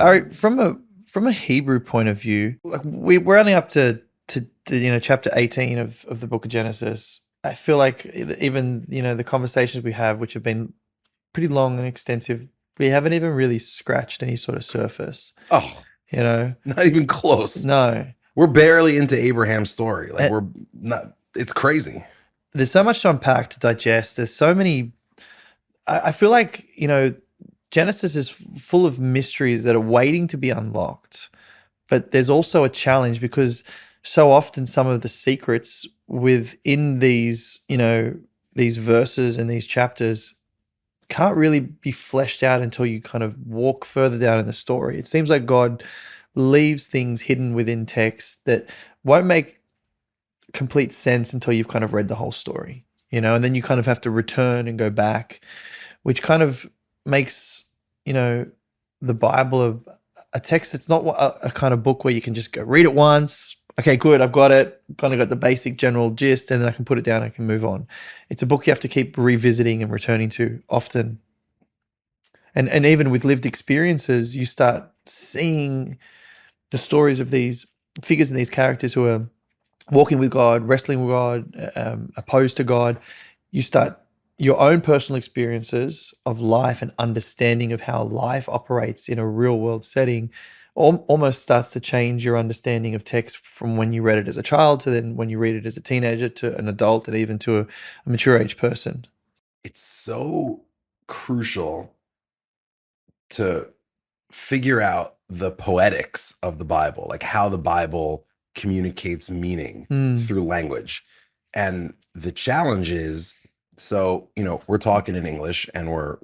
Ari, from a Hebrew point of view, like we're only up to chapter 18 of the book of Genesis. I feel like even the conversations we have, which have been pretty long and extensive, we haven't even really scratched any sort of surface. Oh, You know, not even close. no. We're barely into Abraham's story. Like And we're not. It's crazy. there's so much to unpack, to digest. There's so many. I feel like Genesis is full of mysteries that are waiting to be unlocked, but there's also a challenge because so often some of the secrets within these verses and these chapters can't really be fleshed out until you kind of walk further down in the story. It seems like God leaves things hidden within text that won't make complete sense until you've kind of read the whole story, and then you kind of have to return and go back, which kind of makes, the Bible a text that's not a kind of book where you can just go read it once. Okay, good, I've got it, kind of got the basic general gist, and then I can put it down and I can move on. It's a book you have to keep revisiting and returning to often. And even with lived experiences, you start seeing the stories of these figures and these characters who are walking with God, wrestling with God, opposed to God. You start your own personal experiences of life and understanding of how life operates in a real world setting almost starts to change your understanding of text from when you read it as a child to then when you read it as a teenager to an adult and even to a mature age person. It's so crucial to figure out the poetics of the Bible, like how the Bible communicates meaning through language. And the challenge is, so, we're talking in English and we're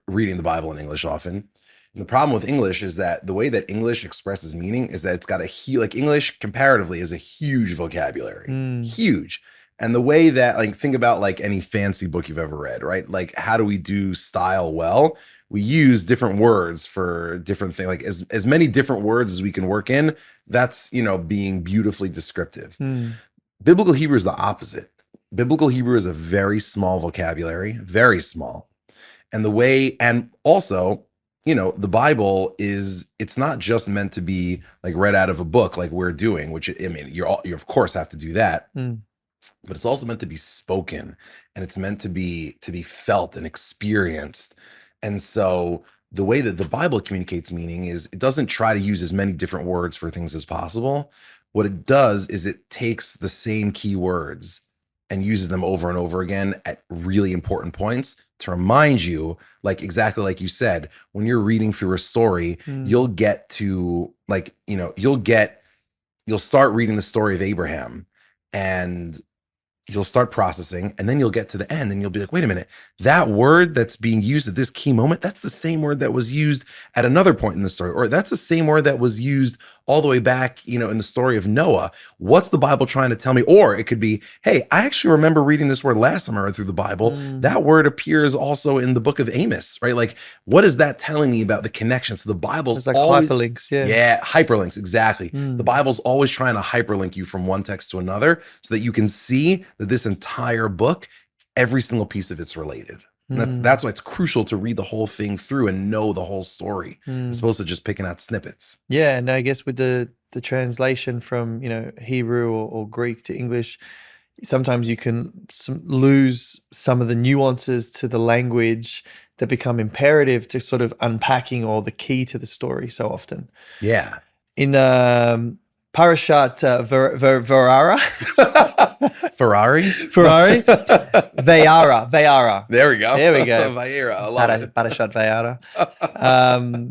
reading the Bible in English often. And the problem with English is that the way that English expresses meaning is that it's got like English comparatively is a huge vocabulary, huge. And the way that, like, think about like any fancy book you've ever read, right? Like, how do we do style well? We use different words for different things, like as many different words as we can work in. That's, being beautifully descriptive. Biblical Hebrew is the opposite. Biblical Hebrew is a very small vocabulary, very small. And also, the Bible it's not just meant to be like read out of a book like we're doing, which, I mean, you of course have to do that. But it's also meant to be spoken, and it's meant to be felt and experienced. And so the way that the Bible communicates meaning is it doesn't try to use as many different words for things as possible. What it does is it takes the same key words and uses them over and over again at really important points to remind you, like exactly like you said, when you're reading through a story, you'll get to you'll start reading the story of Abraham, and you'll start processing, and then you'll get to the end and you'll be like, wait a minute, that word that's being used at this key moment, that's the same word that was used at another point in the story, or that's the same word that was used all the way back, in the story of Noah. What's the Bible trying to tell me? Or it could be, hey, I actually remember reading this word last time I read through the Bible. That word appears also in the book of Amos, right? Like, what is that telling me about the connection? So the Bible's It's like hyperlinks, yeah, hyperlinks, exactly. The Bible's always trying to hyperlink you from one text to another so that you can see that this entire book, every single piece of it's related. And that's why it's crucial to read the whole thing through and know the whole story, as opposed to just picking out snippets. Yeah, and I guess with the translation from Hebrew or Greek to English, sometimes you can lose some of the nuances to the language that become imperative to sort of unpacking all the key to the story so often. Yeah. In Parashat Verara. Ferrari? Vayara. There we go. Vayera. I love it. Parashat Vayara.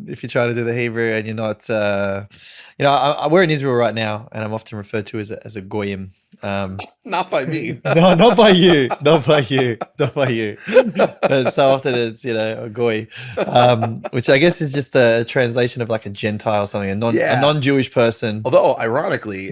If you're trying to do the Hebrew and you're not, we're in Israel right now, and I'm often referred to as a goyim. Not by me. No, not by you. Not by you. But so often it's, a goy, which I guess is just a translation of like a Gentile or something, a non-Jewish person. Although, ironically,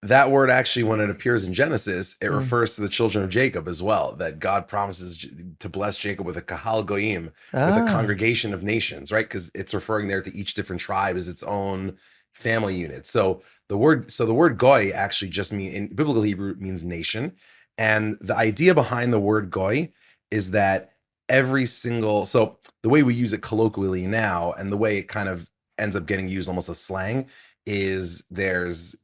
that word actually, when it appears in Genesis, it refers to the children of Jacob as well, that God promises to bless Jacob with a kahal goyim, with a congregation of nations, right? Because it's referring there to each different tribe as its own family unit. So the word goy actually just in biblical Hebrew means nation. And the idea behind the word goy is that so the way we use it colloquially now, and the way it kind of ends up getting used almost as slang, is there's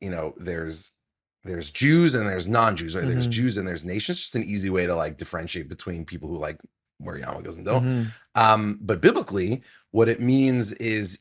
Jews and there's non-Jews, right? There's Jews and there's nations. Just an easy way to like differentiate between people who like wear yarmulkes and don't. But biblically, what it means is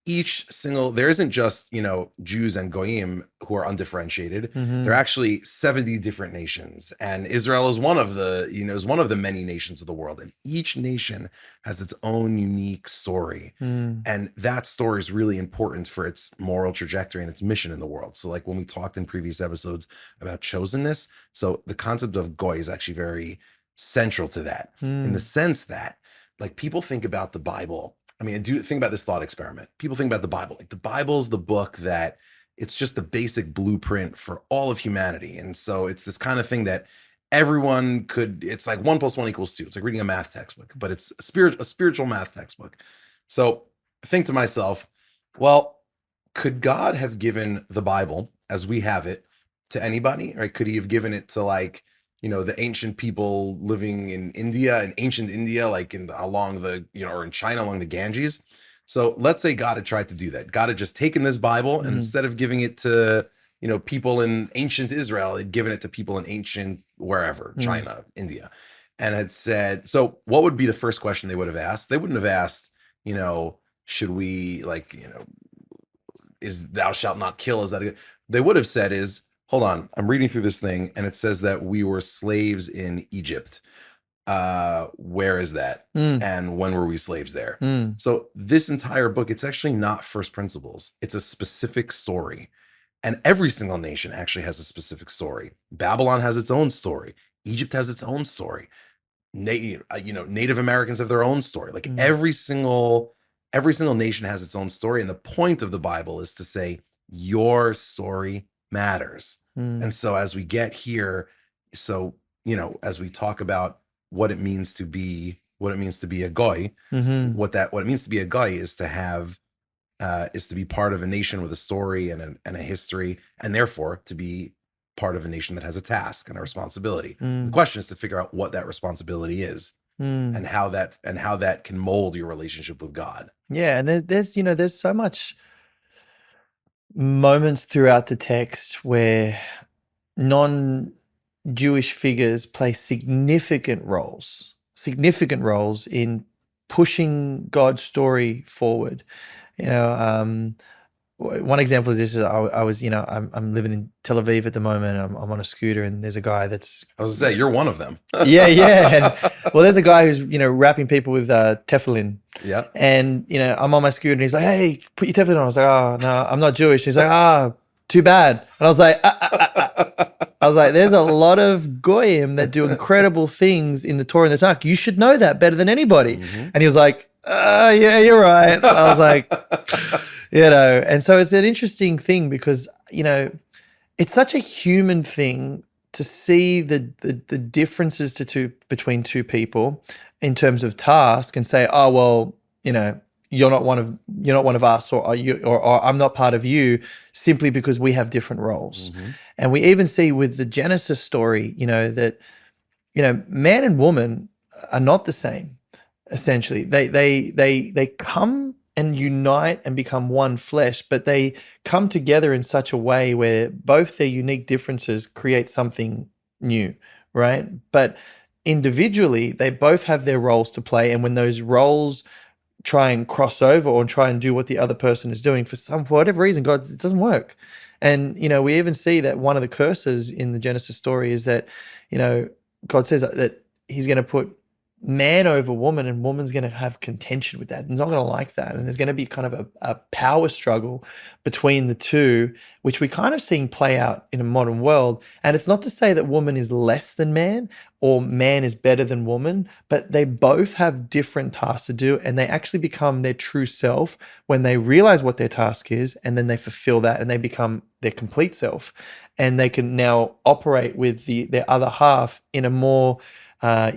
there isn't just, Jews and Goyim who are undifferentiated. There are actually 70 different nations. And Israel is one of the many nations of the world. And each nation has its own unique story. And that story is really important for its moral trajectory and its mission in the world. So like when we talked in previous episodes about chosenness, so the concept of Goy is actually very central to that, in the sense that like people think about the Bible. I mean, think about this thought experiment. People think about the Bible. Like the Bible's the book that it's just the basic blueprint for all of humanity. And so it's this kind of thing that everyone it's like 1 + 1 = 2. It's like reading a math textbook, but it's a spiritual math textbook. So I think to myself, well, could God have given the Bible as we have it to anybody? Right? Could he have given it to like, the ancient people living in ancient India, like along the, or in China along the Ganges? So let's say God had tried to do that. God had just taken this Bible and instead of giving it to, people in ancient Israel, he'd given it to people in ancient wherever, China, India, and had said, so what would be the first question they would have asked? They wouldn't have asked, should we is thou shalt not kill? Is that a good? They would have said is, hold on, I'm reading through this thing and it says that we were slaves in Egypt. Where is that? And when were we slaves there? So this entire book, it's actually not first principles. It's a specific story. And every single nation actually has a specific story. Babylon has its own story. Egypt has its own story. Native Americans have their own story. Like every single nation has its own story. And the point of the Bible is to say, your story matters. And so as we get here, as we talk about what it means to be a goy, what it means to be a goy is to be part of a nation with a story and a history, and therefore to be part of a nation that has a task and a responsibility. The question is to figure out what that responsibility is and how that can mold your relationship with God. Yeah, and there's so much moments throughout the text where non-Jewish figures play significant roles in pushing God's story forward. One example of this is I was, I'm living in Tel Aviv at the moment. I'm on a scooter and there's a guy that's... I was going to say, you're one of them. Yeah. Well, there's a guy who's, wrapping people with tefillin. Yeah. And, I'm on my scooter and he's like, hey, put your tefillin on. I was like, oh, no, I'm not Jewish. He's like, too bad. And I was like, there's a lot of goyim that do incredible things in the Torah and the Tanakh. You should know that better than anybody. And he was like, yeah, you're right. And I was like, and so it's an interesting thing because, it's such a human thing to see the differences between two people in terms of task and say, oh, well, you're not one of us, or I'm not part of you, simply because we have different roles. And we even see with the Genesis story, that man and woman are not the same. Essentially, they come and unite and become one flesh, but they come together in such a way where both their unique differences create something new, right? But individually, they both have their roles to play, and when those roles try and cross over or try and do what the other person is doing, for whatever reason, it doesn't work. And we even see that one of the curses in the Genesis story is that God says that he's going to put man over woman, and woman's going to have contention with that. They're not going to like that. And there's going to be kind of a power struggle between the two, which we kind of seen play out in a modern world. And it's not to say that woman is less than man or man is better than woman, but they both have different tasks to do, and they actually become their true self when they realize what their task is, and then they fulfill that and they become their complete self. And they can now operate with their other half in a more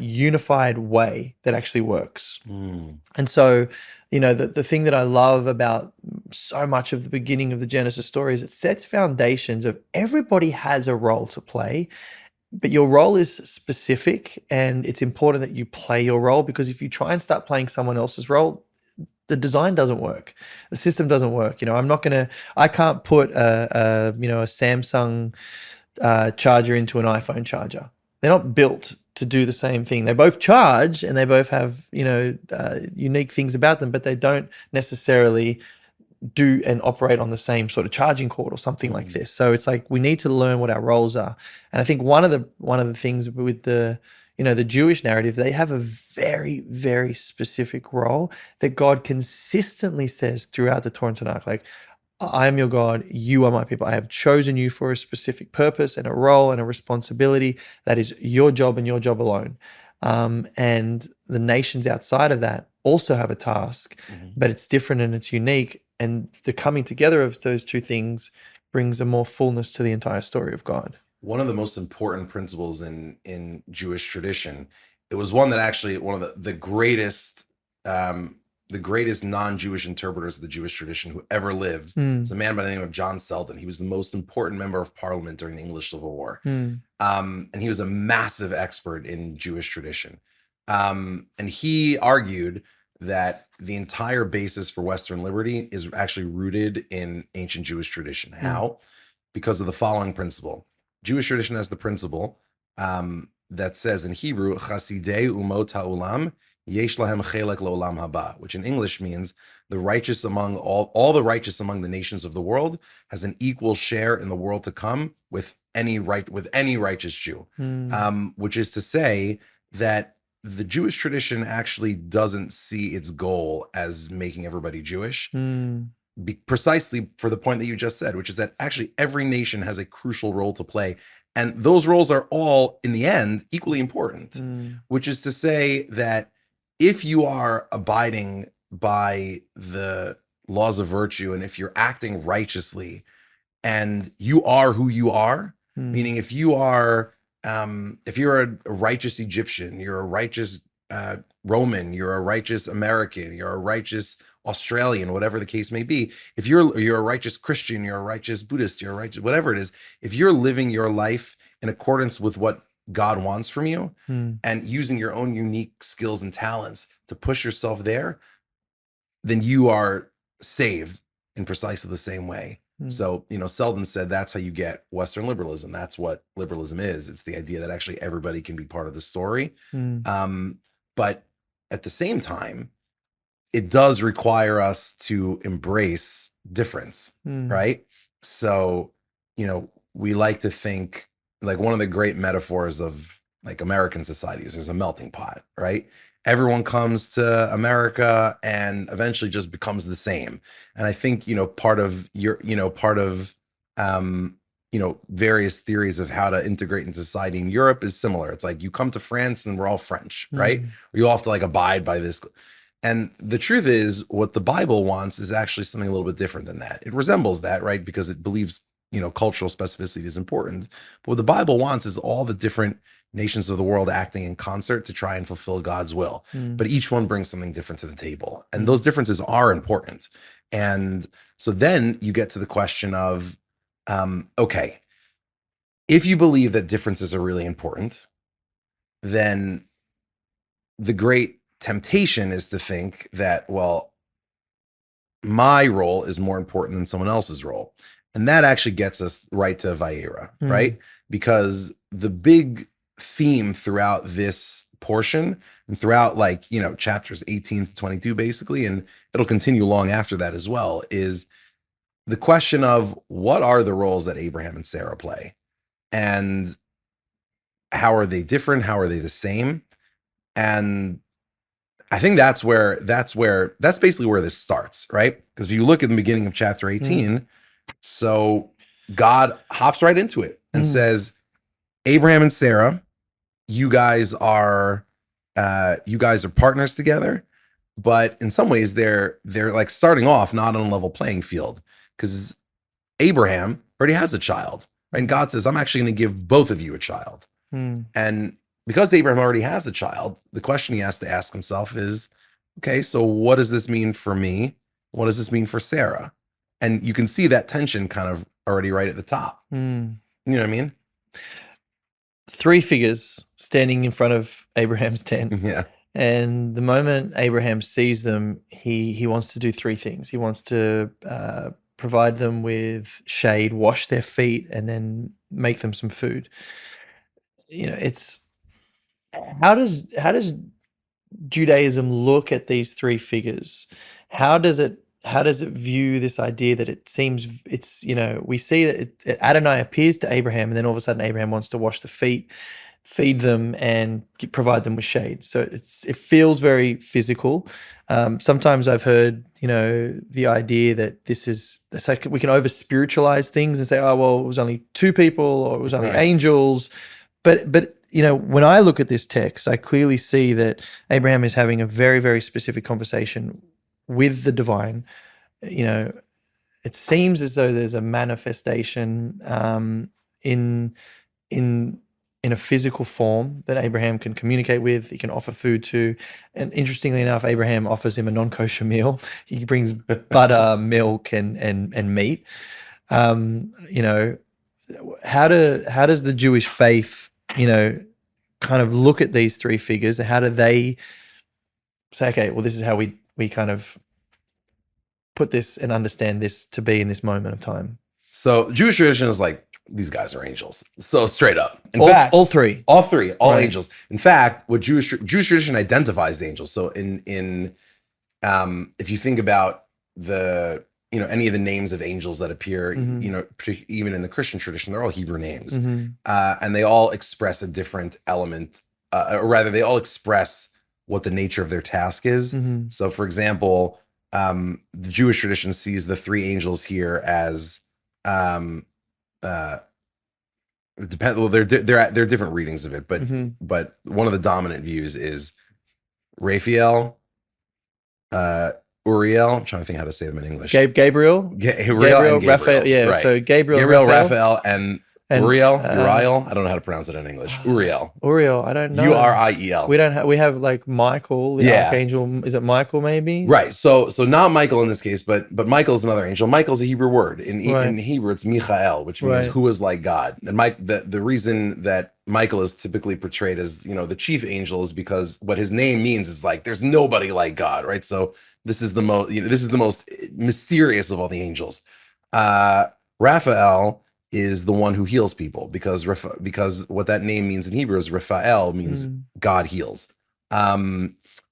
unified way that actually works. And so, the thing that I love about so much of the beginning of the Genesis story is it sets foundations of everybody has a role to play. but your role is specific, and it's important that you play your role, because if you try and start playing someone else's role, the design doesn't work. The system doesn't work. I can't put a Samsung charger into an iPhone charger. They're not built to do the same thing. They both charge and they both have, unique things about them, but they don't necessarily do and operate on the same sort of charging cord or something like this. So it's like we need to learn what our roles are. And I think one of the things with the Jewish narrative, they have a very, very specific role that God consistently says throughout the Torah and Tanakh, like, I am your God, you are my people. I have chosen you for a specific purpose and a role and a responsibility. That is your job and your job alone. And the nations outside of that also have a task, but it's different and it's unique. And the coming together of those two things brings a more fullness to the entire story of God. One of the most important principles in Jewish tradition, it was one that actually one of the greatest non-Jewish interpreters of the Jewish tradition who ever lived was a man by the name of John Selden. He was the most important member of parliament during the English Civil War. And he was a massive expert in Jewish tradition. And he argued that the entire basis for Western liberty is actually rooted in ancient Jewish tradition. How? Because of the following principle. Jewish tradition has the principle that says in Hebrew, Chasidei umot ha'olam yesh lahem chelek lo'olam haba, which in English means the righteous among all the righteous among the nations of the world has an equal share in the world to come with any righteous Jew. Which is to say that the Jewish tradition actually doesn't see its goal as making everybody Jewish. Precisely for the point that you just said, which is that actually every nation has a crucial role to play. And those roles are all, in the end, equally important, which is to say that if you are abiding by the laws of virtue and if you're acting righteously and you are who you are, meaning if you're a righteous Egyptian, you're a righteous Roman, you're a righteous American, you're a righteous Australian, whatever the case may be, if you're a righteous Christian, you're a righteous Buddhist, you're a righteous, whatever it is, if you're living your life in accordance with what God wants from you and using your own unique skills and talents to push yourself there, then you are saved in precisely the same way. So, Selden said that's how you get Western liberalism. That's what liberalism is. It's the idea that actually everybody can be part of the story. But at the same time, it does require us to embrace difference, right? So, we like to think, like, one of the great metaphors of like American society is there's a melting pot, right? Everyone comes to America and eventually just becomes the same. And I think, part of various theories of how to integrate into society in Europe is similar. It's like you come to France and we're all French, right? Or you all have to like abide by this. And the truth is, what the Bible wants is actually something a little bit different than that. It resembles that, right? Because it believes, cultural specificity is important. But what the Bible wants is all the different nations of the world acting in concert to try and fulfill God's will. But each one brings something different to the table. And those differences are important. And so then you get to the question of, okay, if you believe that differences are really important, then the great temptation is to think that, well, my role is more important than someone else's role. And that actually gets us right to Vayera, right? Because the big theme throughout this portion and throughout chapters 18 to 22 basically, and it'll continue long after that as well, is the question of what are the roles that Abraham and Sarah play? And how are they different? How are they the same? And I think that's basically where this starts, right? Because if you look at the beginning of chapter 18, so God hops right into it and says, Abraham and Sarah, you guys are partners together, but in some ways they're like starting off not on a level playing field, because Abraham already has a child, right? And God says, I'm actually going to give both of you a child. And because Abraham already has a child, the question he has to ask himself is, okay, so what does this mean for me? What does this mean for Sarah? And you can see that tension kind of already right at the top. You know what I mean? three figures standing in front of Abraham's tent. Yeah. And the moment Abraham sees them, he wants to do three things. He wants to provide them with shade, wash their feet, and then make them some food. It's how does Judaism look at these three figures? How does it view this idea that it seems it's we see that Adonai appears to Abraham, and then all of a sudden Abraham wants to wash the feet, feed them, and provide them with shade. So it feels very physical. Sometimes I've heard the idea that it's like we can over spiritualize things and say, oh well, it was only two people, or it was only Right. angels, but when I look at this text, I clearly see that Abraham is having a very, very specific conversation with the divine. It seems as though there's a manifestation in in in a physical form that Abraham can communicate with. He can offer food to, and interestingly enough, Abraham offers him a non-kosher meal. He brings butter, milk, and meat. You know, how does the Jewish faith, kind of look at these three figures? How do they say, okay, well, this is how we kind of put this and understand this to be in this moment of time? So Jewish tradition is like, these guys are angels. So straight up. In all, fact, all three. all three, all Right. angels. In fact, what Jewish tradition identifies the angels. So in if you think about the any of the names of angels that appear, Mhm. even in the Christian tradition, they're all Hebrew names, Mhm. and they all express a different element, or rather, they all express what the nature of their task is. Mhm. So, for example, the Jewish tradition sees the three angels here as well, they're different readings of it, but Mhm. one of the dominant views is Raphael, Uriel. I'm trying to think how to say them in English. Gabriel, Uriel and Gabriel. Raphael. Yeah. Right. So Gabriel, Raphael, and Uriel. Uriel. I don't know how to pronounce it in English. Uriel. Uriel. I don't know. Uriel. We don't have. We have like Michael, the archangel. Is it Michael? Maybe. Right. So not Michael in this case, but Michael is another angel. Michael's a Hebrew word. In Hebrew, it's Michael, which means who is like God. And the reason that Michael is typically portrayed as the chief angel is because what his name means is like there's nobody like God, right? So this is the most mysterious of all the angels. Raphael is the one who heals people because what that name means in Hebrew is Raphael means God heals.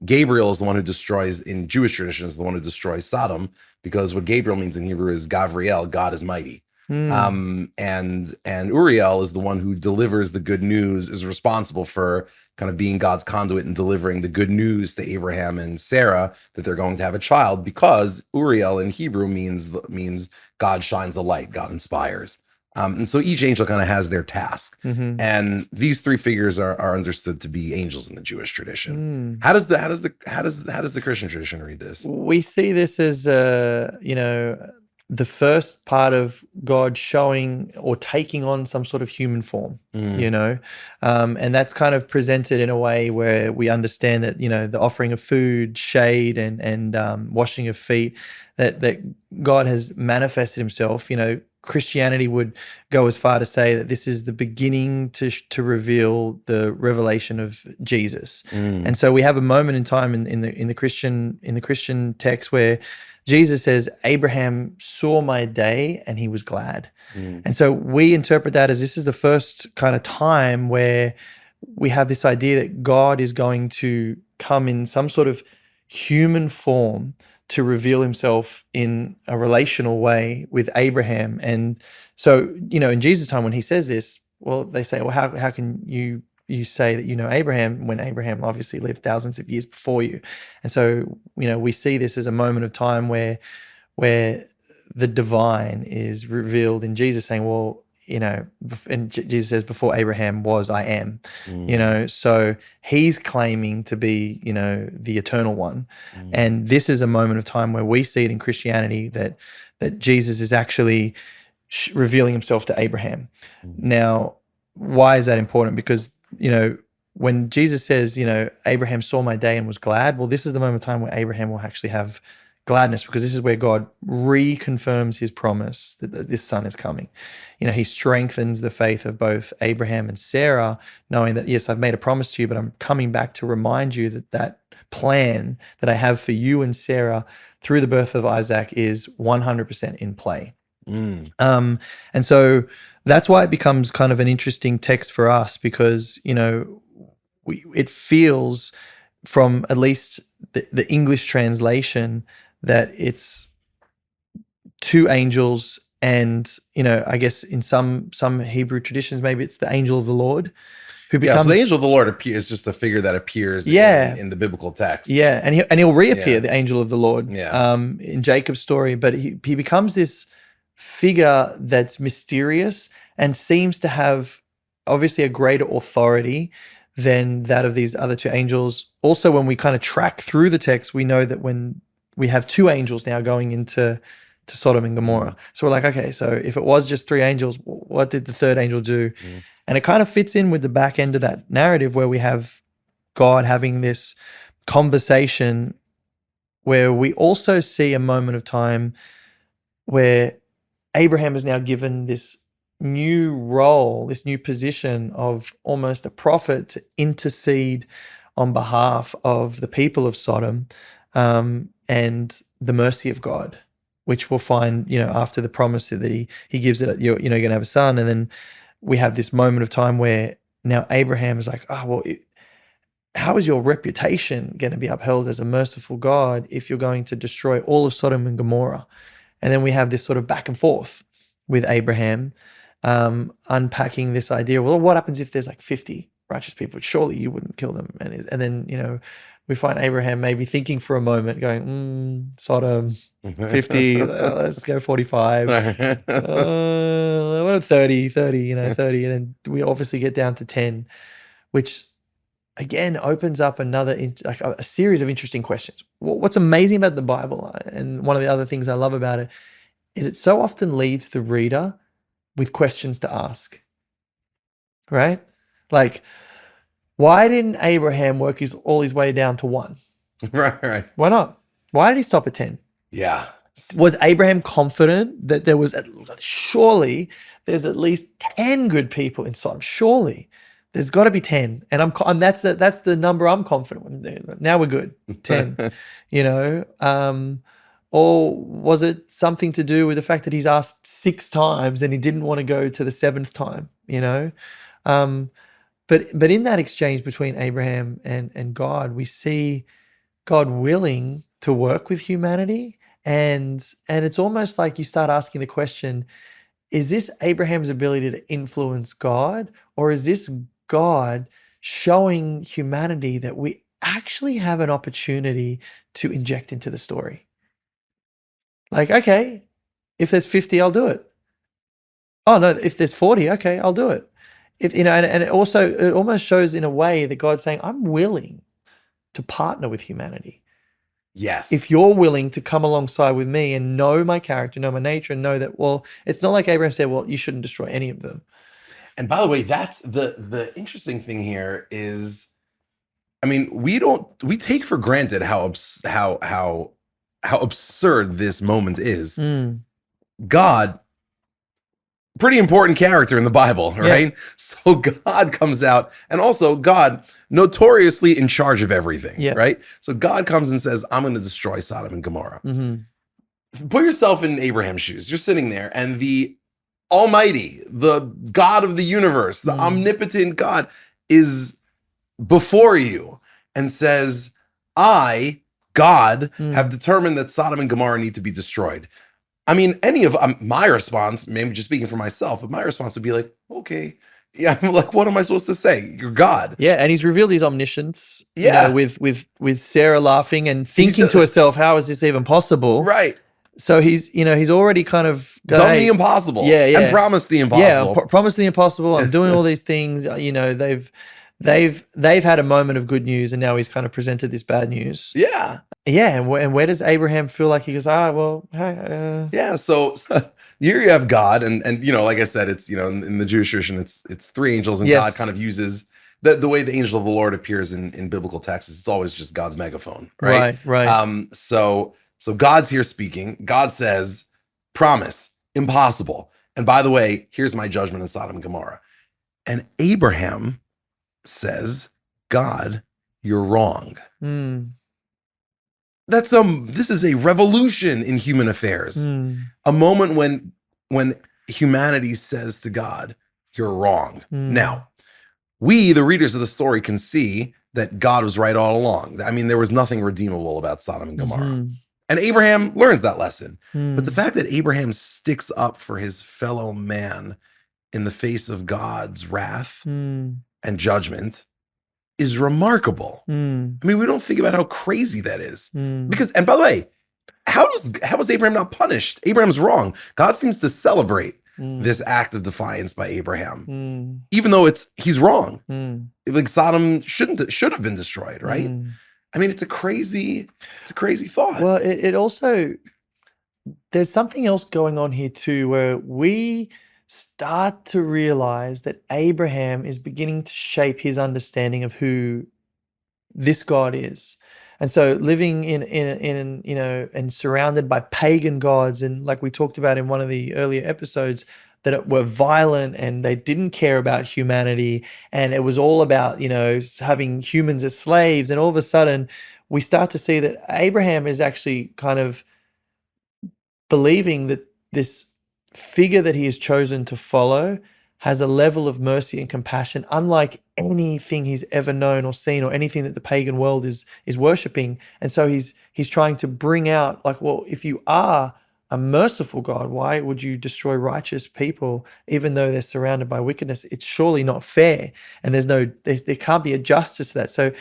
Gabriel is the one who destroys, in Jewish tradition, is the one who destroys Sodom, because what Gabriel means in Hebrew is Gavriel, God is mighty. And Uriel is the one who delivers the good news, is responsible for kind of being God's conduit and delivering the good news to Abraham and Sarah that they're going to have a child, because Uriel in Hebrew means God shines a light, God inspires. And so each angel kind of has their task, and these three figures are understood to be angels in the Jewish tradition. How does the Christian tradition read this? We see this as the first part of God showing or taking on some sort of human form, and that's kind of presented in a way where we understand that the offering of food, shade, and washing of feet, that God has manifested Himself. Christianity would go as far to say that this is the beginning to reveal the revelation of Jesus. And so we have a moment in time in the Christian text where Jesus says, Abraham saw my day and he was glad. And so we interpret that as this is the first kind of time where we have this idea that God is going to come in some sort of human form to reveal Himself in a relational way with Abraham. And so, in Jesus' time when He says this, well, they say, well, how can you say that you know Abraham when Abraham obviously lived thousands of years before you? And so, we see this as a moment of time where the divine is revealed in Jesus, saying, well, and Jesus says, before Abraham was, I am. So He's claiming to be, the eternal one. And this is a moment of time where we see it in Christianity that Jesus is actually revealing Himself to Abraham. Now, why is that important? Because, when Jesus says, Abraham saw my day and was glad, well, this is the moment of time where Abraham will actually have gladness, because this is where God reconfirms his promise that this son is coming. He strengthens the faith of both Abraham and Sarah, knowing that, yes, I've made a promise to you, but I'm coming back to remind you that that plan that I have for you and Sarah through the birth of Isaac is 100% in play. And so that's why it becomes kind of an interesting text for us, because, it feels, from at least the English translation, that it's two angels, and I guess in some Hebrew traditions, maybe it's the angel of the Lord who becomes. So the angel of the Lord is just a figure that appears in the biblical text. Yeah, and he'll reappear, the angel of the Lord, Yeah. in Jacob's story, but he becomes this figure that's mysterious and seems to have obviously a greater authority than that of these other two angels. Also, when we kind of track through the text, we know that when we have two angels now going into Sodom and Gomorrah. So we're like, okay, so if it was just three angels, what did the third angel do? And it kind of fits in with the back end of that narrative, where we have God having this conversation, where we also see a moment of time where Abraham is now given this new role, this new position of almost a prophet to intercede on behalf of the people of Sodom, and the mercy of God, which we'll find, after the promise that he gives it, you're going to have a son. And then we have this moment of time where now Abraham is like, oh, well, how is your reputation going to be upheld as a merciful God if you're going to destroy all of Sodom and Gomorrah? And then we have this sort of back and forth with Abraham, unpacking this idea, well, what happens if there's like 50 righteous people? Surely you wouldn't kill them. And then, we find Abraham maybe thinking for a moment, going, Sodom, 50, let's go 45. What about 30, 30, 30. And then we obviously get down to 10, which again opens up a series of interesting questions. What's amazing about the Bible, and one of the other things I love about it, is it so often leaves the reader with questions to ask, right? Like, why didn't Abraham work all his way down to 1? Right. Why not? Why did he stop at 10? Yeah. Was Abraham confident that surely there's at least 10 good people in Sodom? Surely there's got to be 10, and that's the number I'm confident with. Now we're good, 10. Or was it something to do with the fact that he's asked 6 times and he didn't want to go to the 7th time? But in that exchange between Abraham and God, we see God willing to work with humanity, and it's almost like you start asking the question: is this Abraham's ability to influence God, or is this God showing humanity that we actually have an opportunity to inject into the story? Like, okay, if there's 50, I'll do it. Oh no, if there's 40, okay, I'll do it. And it almost shows in a way that God's saying, I'm willing to partner with humanity. Yes. If you're willing to come alongside with me and know my character, know my nature, and know that, well, it's not like Abraham said, well, you shouldn't destroy any of them. And by the way, that's the interesting thing here is, I mean, we take for granted how absurd this moment is. God, pretty important character in the Bible, right? Yeah. So God comes out, and also God, notoriously in charge of everything, right? So God comes and says, I'm going to destroy Sodom and Gomorrah. Put yourself in Abraham's shoes. You're sitting there, and the Almighty, the God of the universe, the omnipotent God, is before you and says, I, God, have determined that Sodom and Gomorrah need to be destroyed. I mean, my response, maybe just speaking for myself, but my response would be like, okay. Yeah, I'm like, what am I supposed to say? You're God. Yeah, and he's revealed his omniscience. Yeah, with Sarah laughing and thinking to herself, how is this even possible? Right. So he's already kind of done the impossible. Yeah, and promised the impossible. Yeah, promised the impossible. I'm doing all these things. They've had a moment of good news, and now he's kind of presented this bad news. Yeah. Yeah, and where does Abraham feel like he goes, hey, yeah, so here you have God, and like I said, it's, in the Jewish tradition, it's 3 angels, and God kind of uses the way the angel of the Lord appears in biblical texts. It's always just God's megaphone, right? Right. So So God's here speaking. God says, promise, impossible. And by the way, here's my judgment in Sodom and Gomorrah. And Abraham says, God, you're wrong. Mm. This is a revolution in human affairs. A moment when humanity says to God, you're wrong. Now, we, the readers of the story, can see that God was right all along. I mean, there was nothing redeemable about Sodom and Gomorrah. And Abraham learns that lesson. But the fact that Abraham sticks up for his fellow man in the face of God's wrath and judgment is remarkable. I mean, we don't think about how crazy that is. Because, and by the way, how was Abraham not punished? Abraham's wrong. God seems to celebrate this act of defiance by Abraham, even though he's wrong. Like Sodom should have been destroyed, right? I mean, it's a crazy thought. Well, it also, there's something else going on here too, where we start to realize that Abraham is beginning to shape his understanding of who this God is. And so living in and surrounded by pagan gods, and like we talked about in one of the earlier episodes, that were violent and they didn't care about humanity, and it was all about, having humans as slaves. And all of a sudden we start to see that Abraham is actually kind of believing that this figure that he has chosen to follow has a level of mercy and compassion unlike anything he's ever known or seen, or anything that the pagan world is worshiping. And so he's trying to bring out, like, well, if you are a merciful God, why would you destroy righteous people even though they're surrounded by wickedness? It's surely not fair, and there can't be a justice to that. So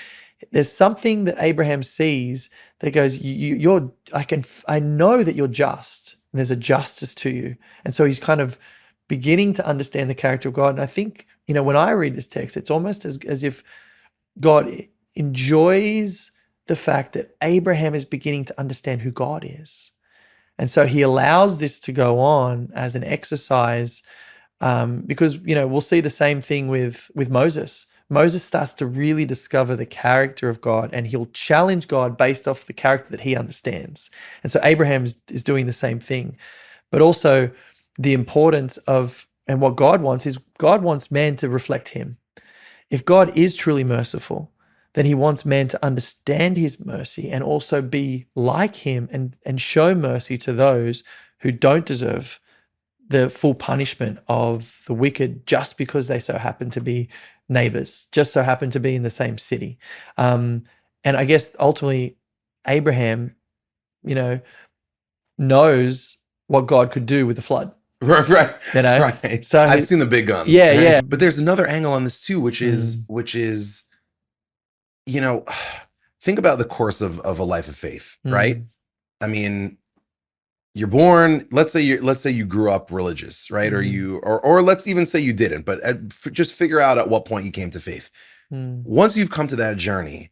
there's something that Abraham sees that goes, I know that you're just, and there's a justice to you. And so he's kind of beginning to understand the character of God. And I think, when I read this text, it's almost as if God enjoys the fact that Abraham is beginning to understand who God is. And so he allows this to go on as an exercise, because, we'll see the same thing with Moses. Moses starts to really discover the character of God, and he'll challenge God based off the character that he understands. And so Abraham is doing the same thing. But also the importance of, and what God wants is, God wants man to reflect him. If God is truly merciful, then he wants man to understand his mercy and also be like him and show mercy to those who don't deserve the full punishment of the wicked just because they so happen to be neighbors, just so happen to be in the same city. And I guess ultimately Abraham, knows what God could do with the flood. Right. Right. So I've seen the big guns. Yeah, right? yeah. But there's another angle on this too, which is, think about the course of a life of faith, right? I mean, you're born, let's say you grew up religious, right? Or let's even say you didn't, but just figure out at what point you came to faith. Once you've come to that journey,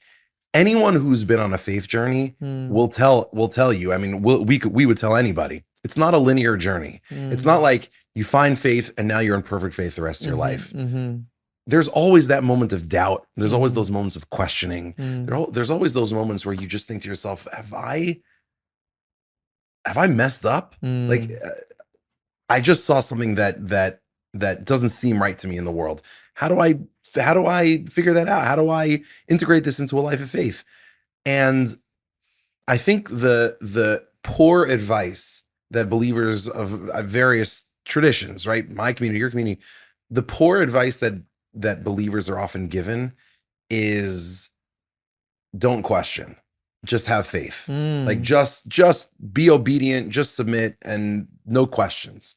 anyone who's been on a faith journey will tell you, I mean, we would tell anybody, it's not a linear journey. It's not like you find faith and now you're in perfect faith the rest of your life. There's always that moment of doubt. There's always those moments of questioning. There's always those moments where you just think to yourself, have I messed up? Like, I just saw something that doesn't seem right to me in the world. How do I figure that out? How do I integrate this into a life of faith? And I think the poor advice that believers of various traditions, right, my community, your community, the poor advice that believers are often given is, don't question, just have faith. Like, just be obedient, just submit, and no questions.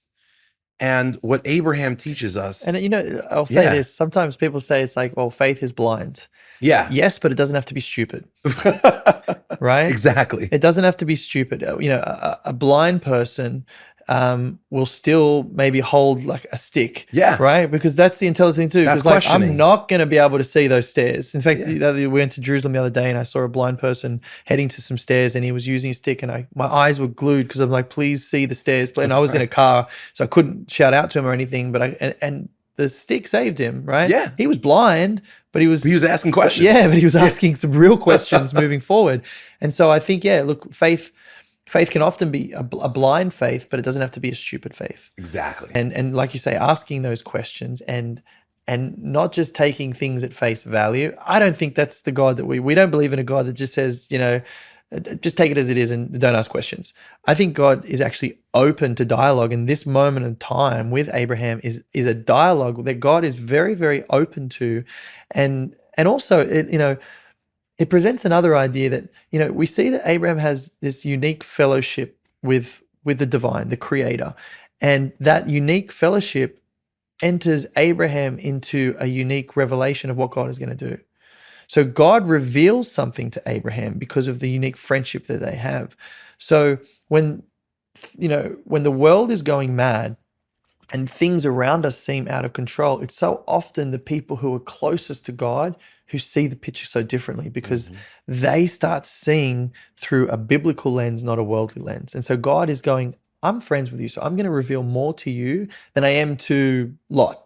And what Abraham teaches us, and I'll say this, sometimes people say it's like, well, faith is blind. Yeah. Yes, but it doesn't have to be stupid. Right? Exactly. It doesn't have to be stupid. A blind person will still maybe hold like a stick. Yeah. Right? Because that's the intelligent thing too. That's Because like, I'm questioning. not going to be able to see those stairs. In fact, we went to Jerusalem the other day and I saw a blind person heading to some stairs and he was using a stick and my eyes were glued because I'm like, please see the stairs. And I was in a car, so I couldn't shout out to him or anything, but and the stick saved him, right? Yeah. He was blind, but he was asking questions. Yeah, but he was asking some real questions moving forward. And so I think, look, faith Faith can often be a blind faith, but it doesn't have to be a stupid faith. Exactly. And like you say, asking those questions and not just taking things at face value. I don't think that's the God that we don't believe in a God that just says, just take it as it is and don't ask questions. I think God is actually open to dialogue, and this moment in time with Abraham is a dialogue that God is very, very open to, and also it presents another idea that we see that Abraham has this unique fellowship with the divine, the Creator, and that unique fellowship enters Abraham into a unique revelation of what God is going to do. So God reveals something to Abraham because of the unique friendship that they have. So when the world is going mad and things around us seem out of control, it's so often the people who are closest to God who see the picture so differently, because they start seeing through a biblical lens, not a worldly lens. And so God is going, I'm friends with you, so I'm going to reveal more to you than I am to Lot,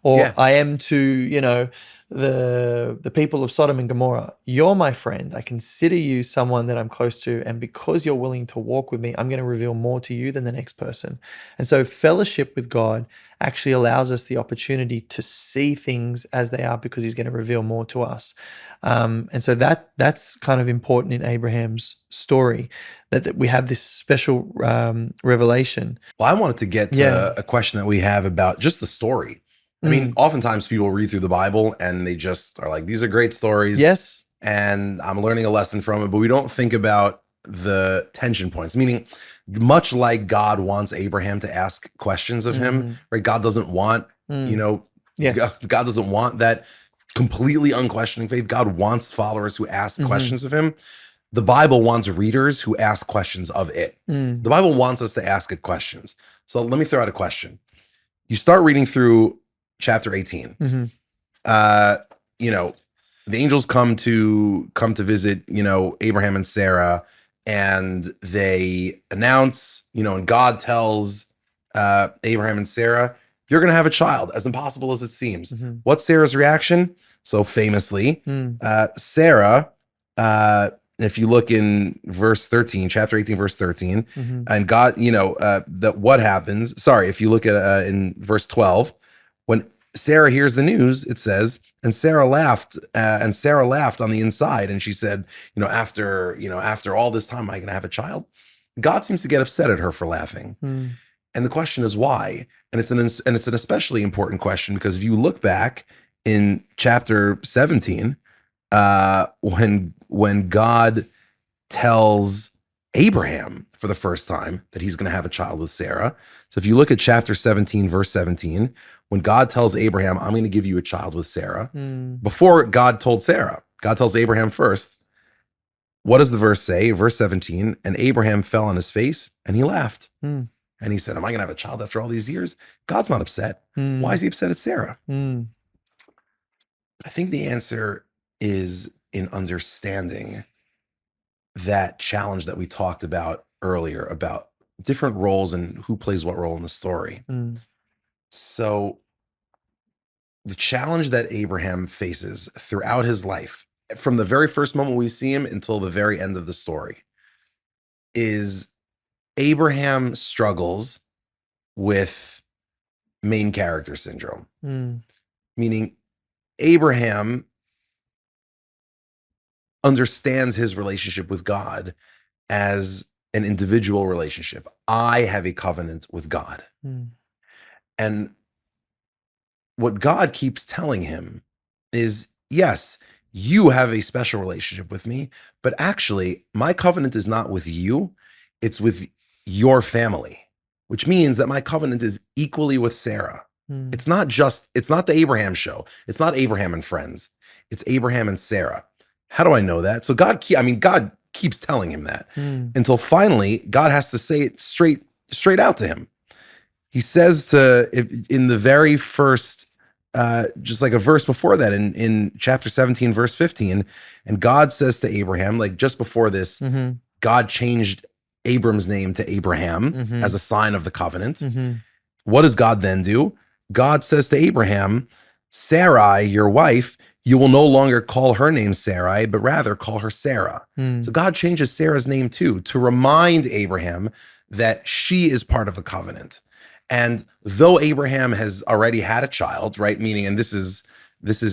or I am to, the people of Sodom and Gomorrah. You're my friend. I consider you someone that I'm close to. And because you're willing to walk with me, I'm going to reveal more to you than the next person. And so fellowship with God actually allows us the opportunity to see things as they are, because he's going to reveal more to us. And so that's kind of important in Abraham's story, that we have this special revelation. Well, I wanted to get to a question that we have about just the story. I mean, oftentimes people read through the Bible and they just are like, these are great stories. Yes. And I'm learning a lesson from it, but we don't think about the tension points, meaning much like God wants Abraham to ask questions of him, right? God doesn't want, God doesn't want that completely unquestioning faith. God wants followers who ask questions of him. The Bible wants readers who ask questions of it. The Bible wants us to ask it questions. So let me throw out a question. You start reading through chapter 18. The angels come to visit, Abraham and Sarah, and they announce, and God tells Abraham and Sarah, you're going to have a child, as impossible as it seems. What's Sarah's reaction? So famously, Sarah, if you look in verse 13, chapter 18, verse 13, and God, that what happens, if you look at in verse 12, when Sarah hears the news, it says, and Sarah laughed on the inside. And she said, after all this time, am I going to have a child? God seems to get upset at her for laughing. And the question is why? And it's an especially important question, because if you look back in chapter 17, when God tells Abraham for the first time that he's going to have a child with Sarah. So if you look at chapter 17, verse 17, when God tells Abraham, I'm going to give you a child with Sarah, before God told Sarah, God tells Abraham first. What does the verse say? Verse 17, and Abraham fell on his face and he laughed. And he said, am I going to have a child after all these years? God's not upset. Why is he upset at Sarah? I think the answer is in understanding that challenge that we talked about earlier, about different roles and who plays what role in the story. So the challenge that Abraham faces throughout his life, from the very first moment we see him until the very end of the story, is Abraham struggles with main character syndrome. Meaning Abraham understands his relationship with God as an individual relationship. I have a covenant with God. And what God keeps telling him is, yes, you have a special relationship with me, but actually my covenant is not with you, it's with your family, which means that my covenant is equally with Sarah. It's not the Abraham show. It's not Abraham and friends. It's Abraham and Sarah. How do I know that? So God keeps telling him that until finally God has to say it straight out to him. He says in the very first, just like a verse before that, in chapter 17, verse 15, and God says to Abraham, like just before this, God changed Abram's name to Abraham as a sign of the covenant. What does God then do? God says to Abraham, Sarai, your wife, You will no longer call her name Sarai, but rather call her Sarah. Mm. So God changes Sarah's name too, to remind Abraham that she is part of the covenant. And though Abraham has already had a child, right? Meaning, and this is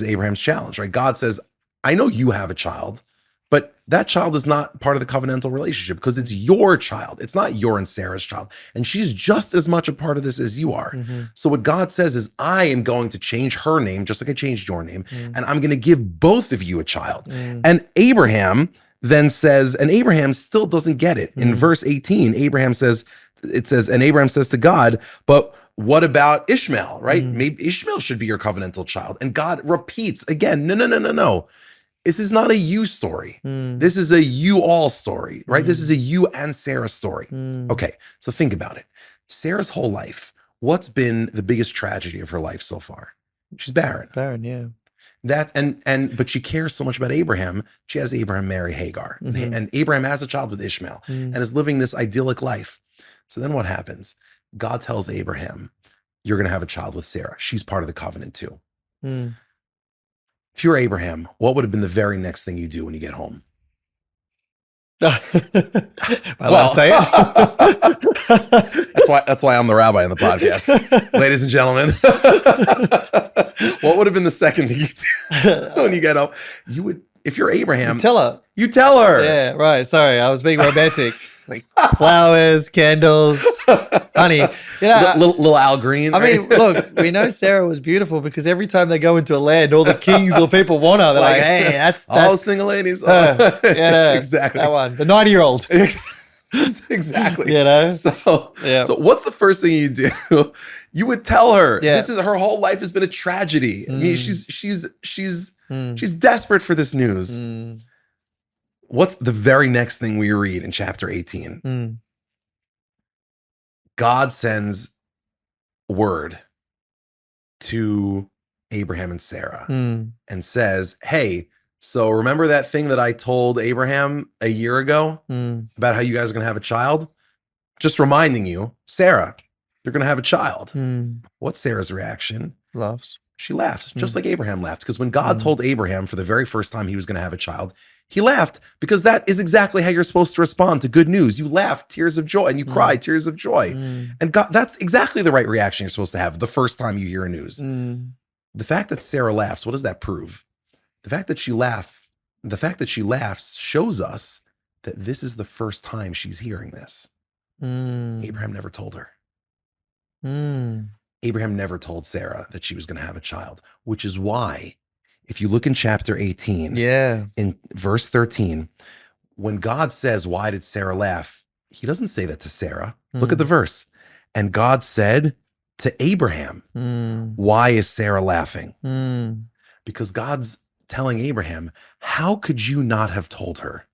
Abraham's challenge, right? God says, I know you have a child, but that child is not part of the covenantal relationship because it's your child. It's not your and Sarah's child. And she's just as much a part of this as you are. Mm-hmm. So what God says is, I am going to change her name, just like I changed your name, and I'm going to give both of you a child. And Abraham then says, and Abraham still doesn't get it. In verse 18, Abraham says, and Abraham says to God, but what about Ishmael, right? Maybe Ishmael should be your covenantal child. And God repeats again, no. This is not a you story. This is a you all story, right? This is a you and Sarah story. Okay, so think about it. Sarah's whole life, what's been the biggest tragedy of her life so far? She's barren. Barren, yeah. But she cares so much about Abraham. She has Abraham marry Hagar, and Abraham has a child with Ishmael and is living this idyllic life. So then what happens? God tells Abraham, you're going to have a child with Sarah. She's part of the covenant too. If you're Abraham, what would have been the very next thing you do when you get home? I'll say it. That's why I'm the rabbi on the podcast. Ladies and gentlemen, what would have been the second thing you do when you get home? You would, if you're Abraham, You tell her. her. Yeah, right. Sorry, I was being romantic. Like flowers, candles, honey. You know, Little Al Green. I mean, look, we know Sarah was beautiful because every time they go into a land, all the kings or people want her. They're like, hey, that's all single ladies. yeah, exactly. That one, the 90-year-old. Exactly. You know. So what's the first thing you do? You would tell her. Yeah. This is her whole life has been a tragedy. I mean, she's desperate for this news. What's the very next thing we read in chapter 18? God sends word to Abraham and Sarah and says, hey, so remember that thing that I told Abraham a year ago about how you guys are going to have a child? Just reminding you, Sarah, you're going to have a child. What's Sarah's reaction? Laughs. She laughs, just like Abraham laughed. Because when God told Abraham for the very first time he was going to have a child, he laughed because that is exactly how you're supposed to respond to good news. You laugh tears of joy and you cry tears of joy. And God, that's exactly the right reaction you're supposed to have the first time you hear news. The fact that Sarah laughs, what does that prove? The fact that she laughs shows us that this is the first time she's hearing this. Abraham never told her. Abraham never told Sarah that she was going to have a child, which is why, if you look in chapter 18, in verse 13, when God says, why did Sarah laugh? He doesn't say that to Sarah. Look at the verse. And God said to Abraham, why is Sarah laughing? Because God's telling Abraham, how could you not have told her?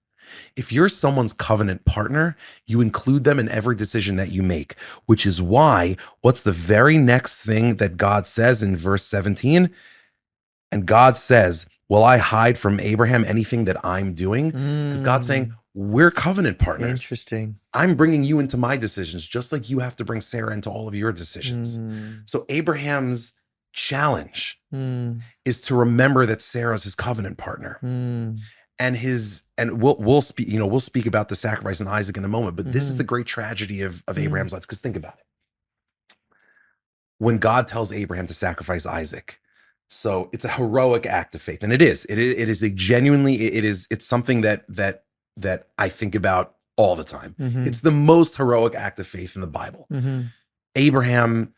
If you're someone's covenant partner, you include them in every decision that you make, which is why, what's the very next thing that God says in verse 17? And God says, will I hide from Abraham anything that I'm doing? Because God's saying, we're covenant partners. Interesting. I'm bringing you into my decisions, just like you have to bring Sarah into all of your decisions. So Abraham's challenge is to remember that Sarah's his covenant partner. And we'll speak about the sacrifice in Isaac in a moment, but this is the great tragedy of Abraham's life. Because think about it. When God tells Abraham to sacrifice Isaac, so it's a heroic act of faith, and it is a genuinely, it's something that I think about all the time. It's the most heroic act of faith in the Bible. Abraham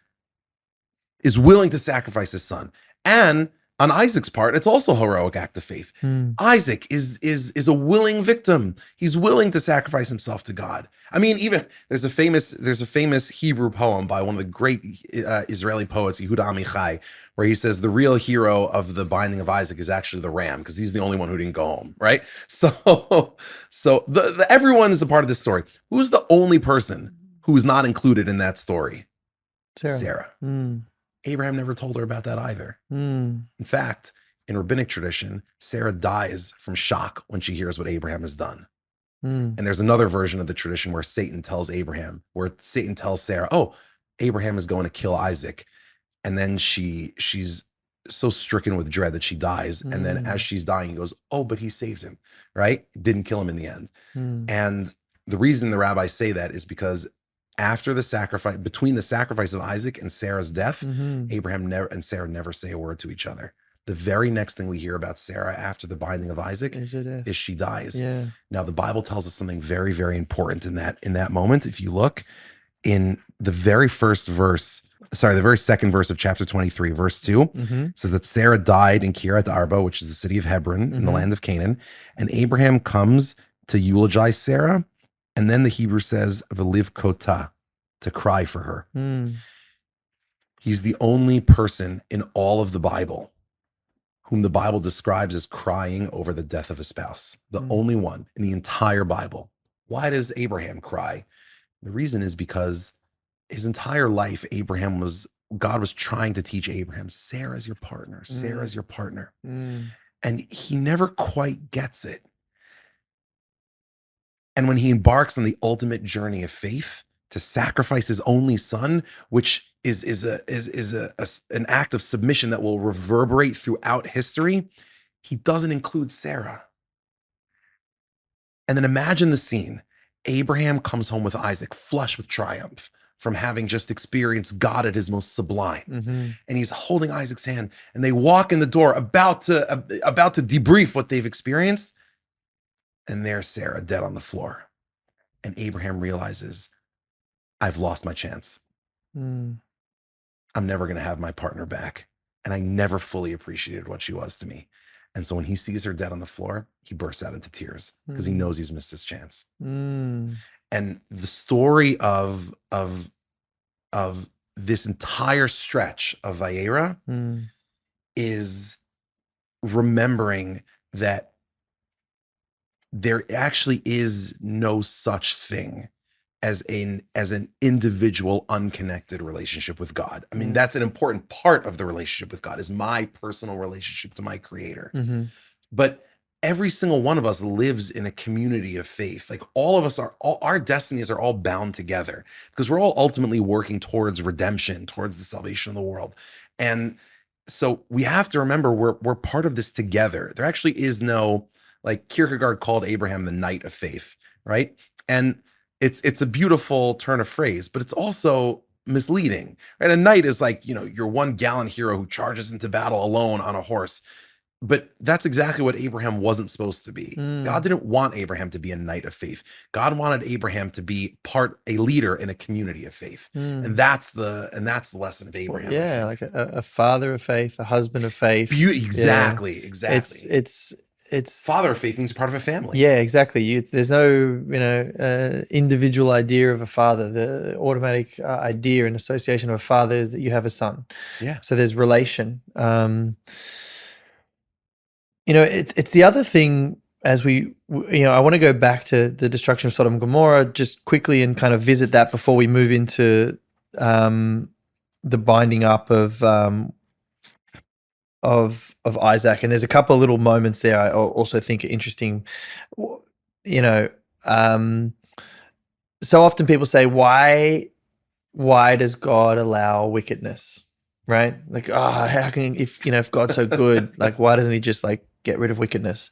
is willing to sacrifice his son, and on Isaac's part, it's also a heroic act of faith. Isaac is a willing victim. He's willing to sacrifice himself to God. I mean, even there's a famous Hebrew poem by one of the great Israeli poets, Yehuda Amichai, where he says the real hero of the binding of Isaac is actually the ram, because he's the only one who didn't go home, right? So everyone is a part of this story. Who's the only person who is not included in that story? Sarah. Abraham never told her about that either. In fact, in rabbinic tradition, Sarah dies from shock when she hears what Abraham has done. And there's another version of the tradition where Satan tells Sarah, oh, Abraham is going to kill Isaac. And then she's so stricken with dread that she dies. And then as she's dying, he goes, oh, but he saved him, right? Didn't kill him in the end. And the reason the rabbis say that is because after the sacrifice, between the sacrifice of Isaac and Sarah's death, Abraham and Sarah never say a word to each other. The very next thing we hear about Sarah after the binding of Isaac is she dies. Yeah. Now the Bible tells us something very, very important in that moment. If you look in the very first verse, the very second verse of chapter 23, verse 2, it says that Sarah died in Kiryat Arba, which is the city of Hebron in the land of Canaan. And Abraham comes to eulogize Sarah. And then the Hebrew says, v'liv kota, to cry for her. He's the only person in all of the Bible whom the Bible describes as crying over the death of a spouse. The only one in the entire Bible. Why does Abraham cry? The reason is because his entire life, God was trying to teach Abraham, Sarah's your partner, Sarah's your partner. And he never quite gets it. And when he embarks on the ultimate journey of faith to sacrifice his only son, which is an act of submission that will reverberate throughout history, he doesn't include Sarah. And then imagine the scene. Abraham comes home with Isaac, flush with triumph from having just experienced God at his most sublime. And he's holding Isaac's hand, and they walk in the door about to debrief what they've experienced. And there's Sarah dead on the floor. And Abraham realizes, I've lost my chance. I'm never going to have my partner back. And I never fully appreciated what she was to me. And so when he sees her dead on the floor, he bursts out into tears because he knows he's missed his chance. And the story of this entire stretch of Vayera is remembering that there actually is no such thing as an individual unconnected relationship with God. I mean, that's an important part of the relationship with God, is my personal relationship to my creator. But every single one of us lives in a community of faith. Like all of us our destinies are all bound together because we're all ultimately working towards redemption, towards the salvation of the world. And so we have to remember we're part of this together. There actually is no, like Kierkegaard called Abraham the knight of faith, right? And it's a beautiful turn of phrase, but it's also misleading, right? A knight is like, your one gallant hero who charges into battle alone on a horse. But that's exactly what Abraham wasn't supposed to be. God didn't want Abraham to be a knight of faith. God wanted Abraham to be a leader in a community of faith. And that's the lesson of Abraham. Yeah, like a father of faith, a husband of faith. Exactly. It's father of faith means part of a family. Yeah, exactly. There's no individual idea of a father. The automatic idea and association of a father is that you have a son. Yeah. So there's relation. It's the other thing as I want to go back to the destruction of Sodom and Gomorrah just quickly and kind of visit that before we move into the binding up of Isaac. And there's a couple of little moments there I also think are interesting. So often people say, why does God allow wickedness? Right? Like, how can, if God's so good, like, why doesn't he just like get rid of wickedness?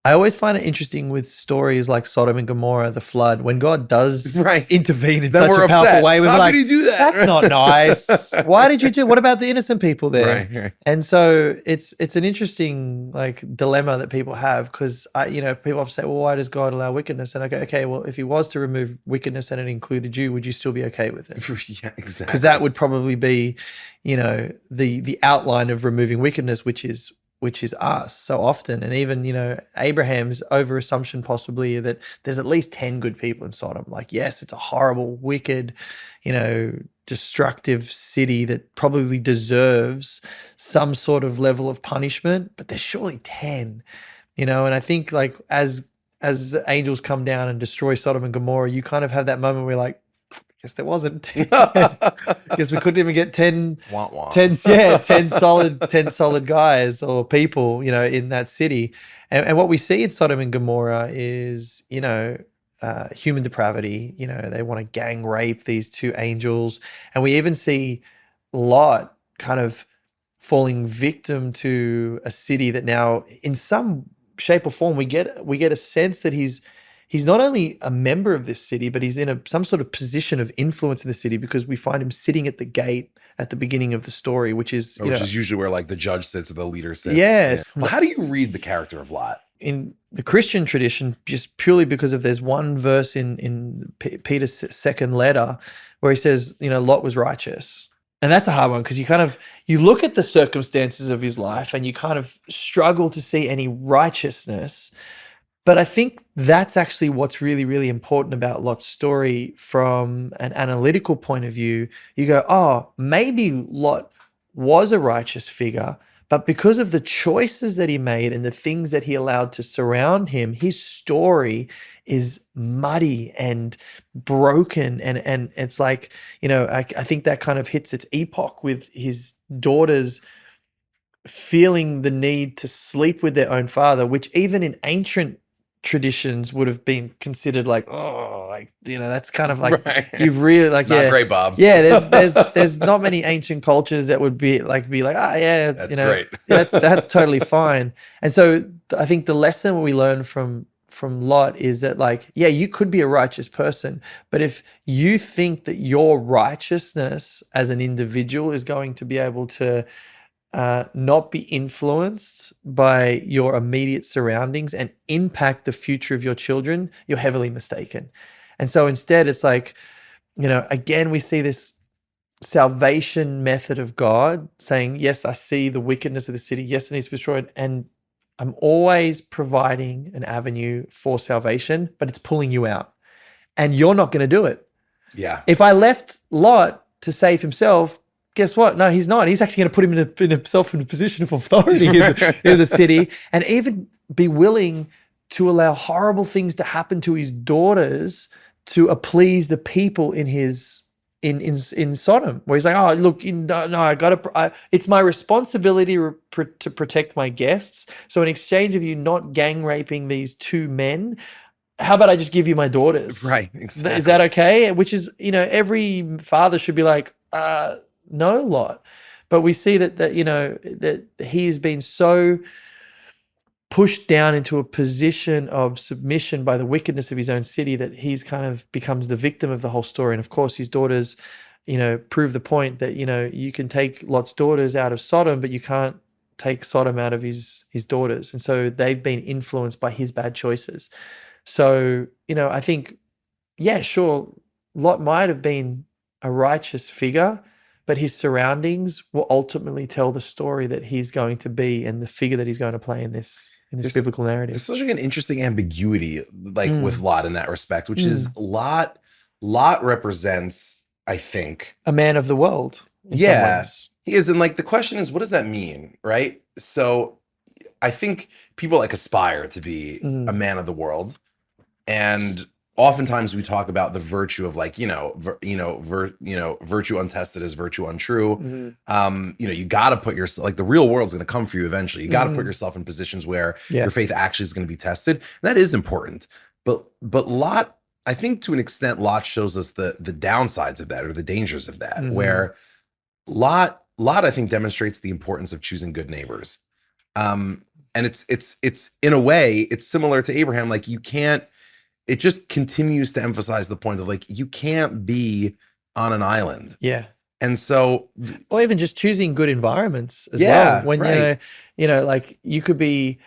I always find it interesting with stories like Sodom and Gomorrah, the flood, when God does intervene in such a powerful way. We're like, could he do that? That's not nice. Why did you do? What about the innocent people there? Right. And so it's an interesting like dilemma that people have because people often say, well, why does God allow wickedness? And I go, okay, well, if he was to remove wickedness and it included you, would you still be okay with it? Yeah, exactly. Because that would probably be, the outline of removing wickedness, which is us so often. And even, Abraham's over assumption possibly that there's at least 10 good people in Sodom. Like, yes, it's a horrible, wicked, destructive city that probably deserves some sort of level of punishment, but there's surely 10, and I think like as angels come down and destroy Sodom and Gomorrah, you kind of have that moment where you're like, guess there wasn't. Guess we couldn't even get 10 solid guys or people, in that city. And what we see in Sodom and Gomorrah is, human depravity. They want to gang rape these two angels. And we even see Lot kind of falling victim to a city that now, in some shape or form, we get a sense that he's not only a member of this city, but he's in some sort of position of influence in the city, because we find him sitting at the gate at the beginning of the story, which is usually where like the judge sits or the leader sits. Yes. Yeah. Well, how do you read the character of Lot? In the Christian tradition, just purely because of there's one verse in Peter's second letter where he says, Lot was righteous. And that's a hard one, because you look at the circumstances of his life and you kind of struggle to see any righteousness. But I think that's actually what's really, really important about Lot's story from an analytical point of view. You go, oh, maybe Lot was a righteous figure, but because of the choices that he made and the things that he allowed to surround him, his story is muddy and broken. And it's like, I think that kind of hits its epoch with his daughters feeling the need to sleep with their own father, which even in ancient traditions would have been considered like, oh, like, that's kind of like, right. You've really like, not great, Bob. Yeah, there's not many ancient cultures that would be like, yeah, that's great. that's totally fine. And so I think the lesson we learn from Lot is that, like, yeah, you could be a righteous person, but if you think that your righteousness as an individual is going to be able to not be influenced by your immediate surroundings and impact the future of your children, you're heavily mistaken. And so instead, it's like, again, we see this salvation method of God saying, yes, I see the wickedness of the city. Yes, it needs to be destroyed. And I'm always providing an avenue for salvation, but it's pulling you out. And you're not going to do it. Yeah. If I left Lot to save himself, guess what? No, he's not. He's actually going to put himself in a position of authority in the city, and even be willing to allow horrible things to happen to his daughters to appease the people in Sodom, where he's like, oh, look, it's my responsibility to protect my guests. So in exchange of you not gang raping these two men, how about I just give you my daughters? Right, exactly. Is that okay? Which is, every father should be like, no, Lot. But we see that he's been so pushed down into a position of submission by the wickedness of his own city that he's kind of becomes the victim of the whole story. And of course, his daughters, prove the point that, you can take Lot's daughters out of Sodom, but you can't take Sodom out of his daughters. And so they've been influenced by his bad choices. So, I think, yeah, sure, Lot might have been a righteous figure, but his surroundings will ultimately tell the story that he's going to be and the figure that he's going to play in this biblical narrative. There's such an interesting ambiguity, with Lot in that respect, which is Lot represents, I think, a man of the world. Yes, he is. And the question is, what does that mean? Right. So I think people aspire to be a man of the world. And oftentimes we talk about the virtue of virtue untested is virtue untrue. You got to put yourself, the real world's going to come for you eventually. You got to put yourself in positions where your faith actually is going to be tested. that is important. But Lot, I think to an extent, Lot shows us the downsides of that, or the dangers of that, where Lot, I think, demonstrates the importance of choosing good neighbors. And it's in a way, it's similar to Abraham. It just continues to emphasize the point of you can't be on an island. Yeah. And so, or even just choosing good environments as well. When, right. You could be,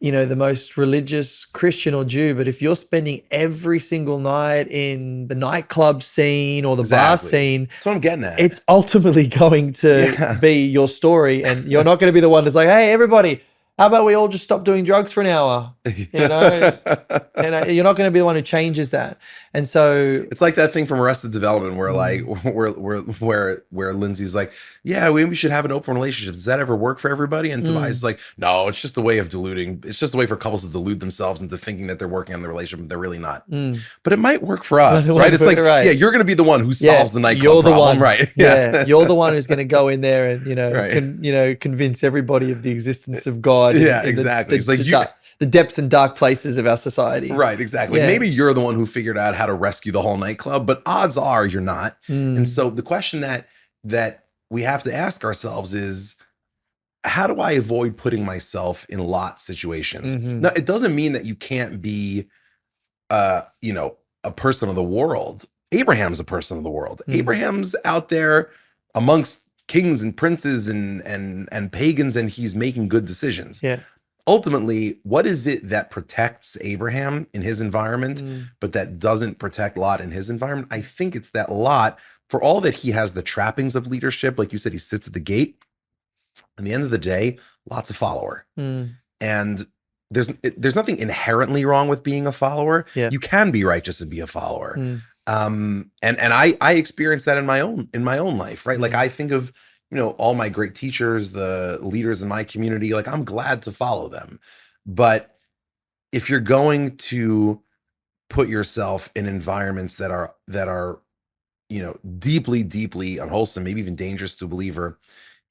the most religious Christian or Jew, but if you're spending every single night in the nightclub scene or the bar scene, that's what I'm getting at. It's ultimately going to be your story, and you're not going to be the one that's like, hey, everybody, how about we all just stop doing drugs for an hour? And you're not going to be the one who changes that. And so it's like that thing from Arrested Development where where Lindsay's like, yeah, we should have an open relationship. Does that ever work for everybody? And Tobias is like, no, it's just a way of diluting. It's just a way for couples to delude themselves into thinking that they're working on the relationship, but they're really not. But it might work for us, right? It's like, yeah, you're going to be the one who solves the nightclub problem, right? Yeah, you're the one who's going to go in there and convince everybody of the existence of God. Yeah, exactly. It's like the depths and dark places of our society. Right, exactly. Yeah. Maybe you're the one who figured out how to rescue the whole nightclub, but odds are you're not. And so the question that we have to ask ourselves is, how do I avoid putting myself in Lot situations? Mhm. Now, it doesn't mean that you can't be, you know, a person of the world. Abraham's a person of the world. Mm. Abraham's out there amongst kings and princes and pagans, and he's making good decisions. Yeah. Ultimately, what is it that protects Abraham in his environment, but that doesn't protect Lot in his environment? I think it's that Lot, for all that he has the trappings of leadership, like you said, he sits at the gate. At the end of the day, Lot's a follower. Mm. And there's nothing inherently wrong with being a follower. Yeah. You can be righteous and be a follower. Mm. And I experienced that in my own life, right? Like I think of, you know, all my great teachers, the leaders in my community, like I'm glad to follow them. But if you're going to put yourself in environments that are, you know, deeply, deeply unwholesome, maybe even dangerous to a believer,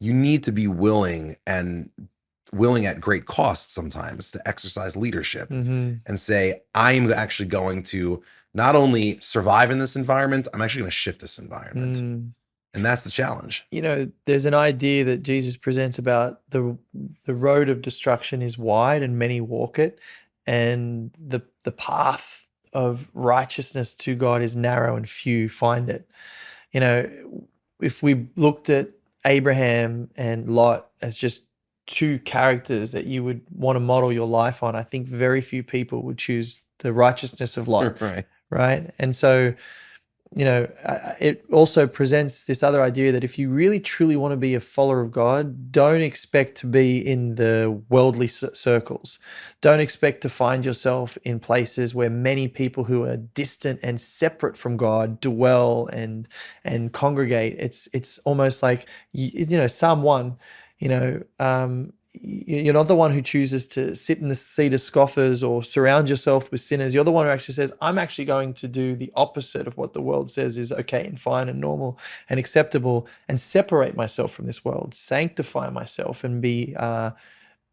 you need to be willing at great cost sometimes to exercise leadership and say, I'm actually going to not only survive in this environment, I'm actually going to shift this environment. And that's the challenge. You know, there's an idea that Jesus presents about the road of destruction is wide and many walk it, and the path of righteousness to God is narrow and few find it. You know, if we looked at Abraham and Lot as just two characters that you would want to model your life on, I think very few people would choose the righteousness of Lot. Right. And so, you know, it also presents this other idea that if you really truly want to be a follower of God, don't expect to be in the worldly circles. Don't expect to find yourself in places where many people who are distant and separate from God dwell and congregate. It's almost like, you know, Psalm 1, you know, you're not the one who chooses to sit in the seat of scoffers or surround yourself with sinners. You're the one who actually says, I'm actually going to do the opposite of what the world says is okay and fine and normal and acceptable, and separate myself from this world, sanctify myself and be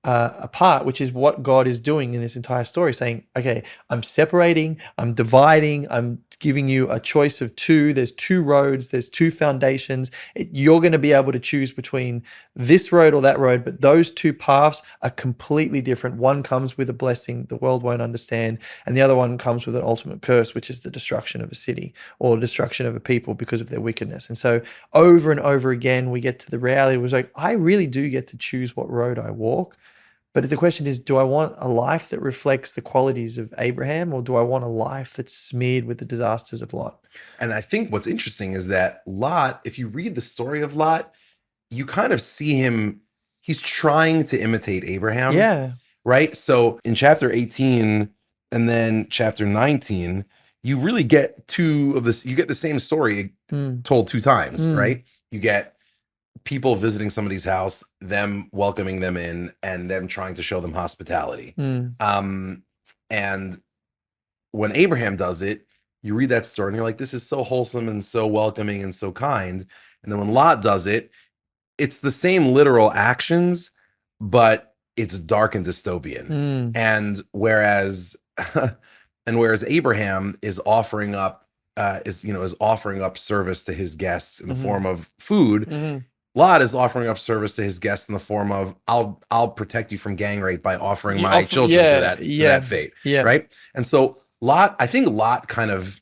apart, which is what God is doing in this entire story, saying, okay, I'm separating, I'm dividing, I'm giving you a choice of two. There's two roads, there's two foundations. You're going to be able to choose between this road or that road, but those two paths are completely different. One comes with a blessing the world won't understand, and the other one comes with an ultimate curse, which is the destruction of a city or destruction of a people because of their wickedness. And so over and over again, we get to the reality. It was like, I really do get to choose what road I walk. But the question is, do I want a life that reflects the qualities of Abraham, or do I want a life that's smeared with the disasters of Lot? And I think what's interesting is that Lot, if you read the story of Lot, you kind of see him, he's trying to imitate Abraham. Yeah. Right? So in chapter 18 and then chapter 19, you really get two of this, you get the same story told two times, right? You get people visiting somebody's house, them welcoming them in, and them trying to show them hospitality. And when Abraham does it, you read that story and you're like, this is so wholesome and so welcoming and so kind. And then when Lot does it, it's the same literal actions, but it's dark and dystopian. And whereas Abraham is offering up service to his guests in the form of food, Lot is offering up service to his guests in the form of, I'll protect you from gang rape by offering my children to that fate. Right. And so I think Lot kind of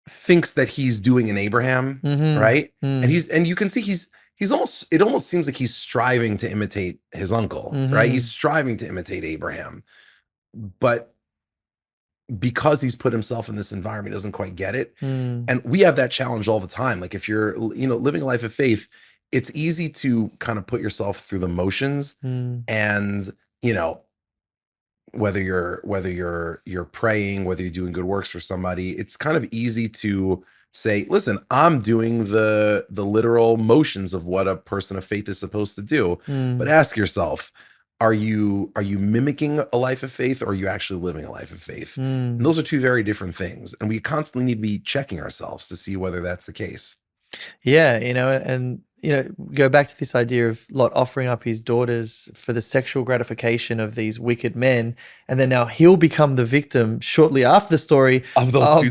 thinks that he's doing an Abraham, right? And you can see it almost seems like he's striving to imitate his uncle, right? He's striving to imitate Abraham, but because he's put himself in this environment, he doesn't quite get it. And we have that challenge all the time. Like if you're, living a life of faith, it's easy to kind of put yourself through the motions. And, whether you're praying, whether you're doing good works for somebody, it's kind of easy to say, listen, I'm doing the literal motions of what a person of faith is supposed to do. But ask yourself, are you mimicking a life of faith, or are you actually living a life of faith? And those are two very different things. And we constantly need to be checking ourselves to see whether that's the case. Yeah, go back to this idea of Lot offering up his daughters for the sexual gratification of these wicked men, and then now he'll become the victim shortly after the story of those two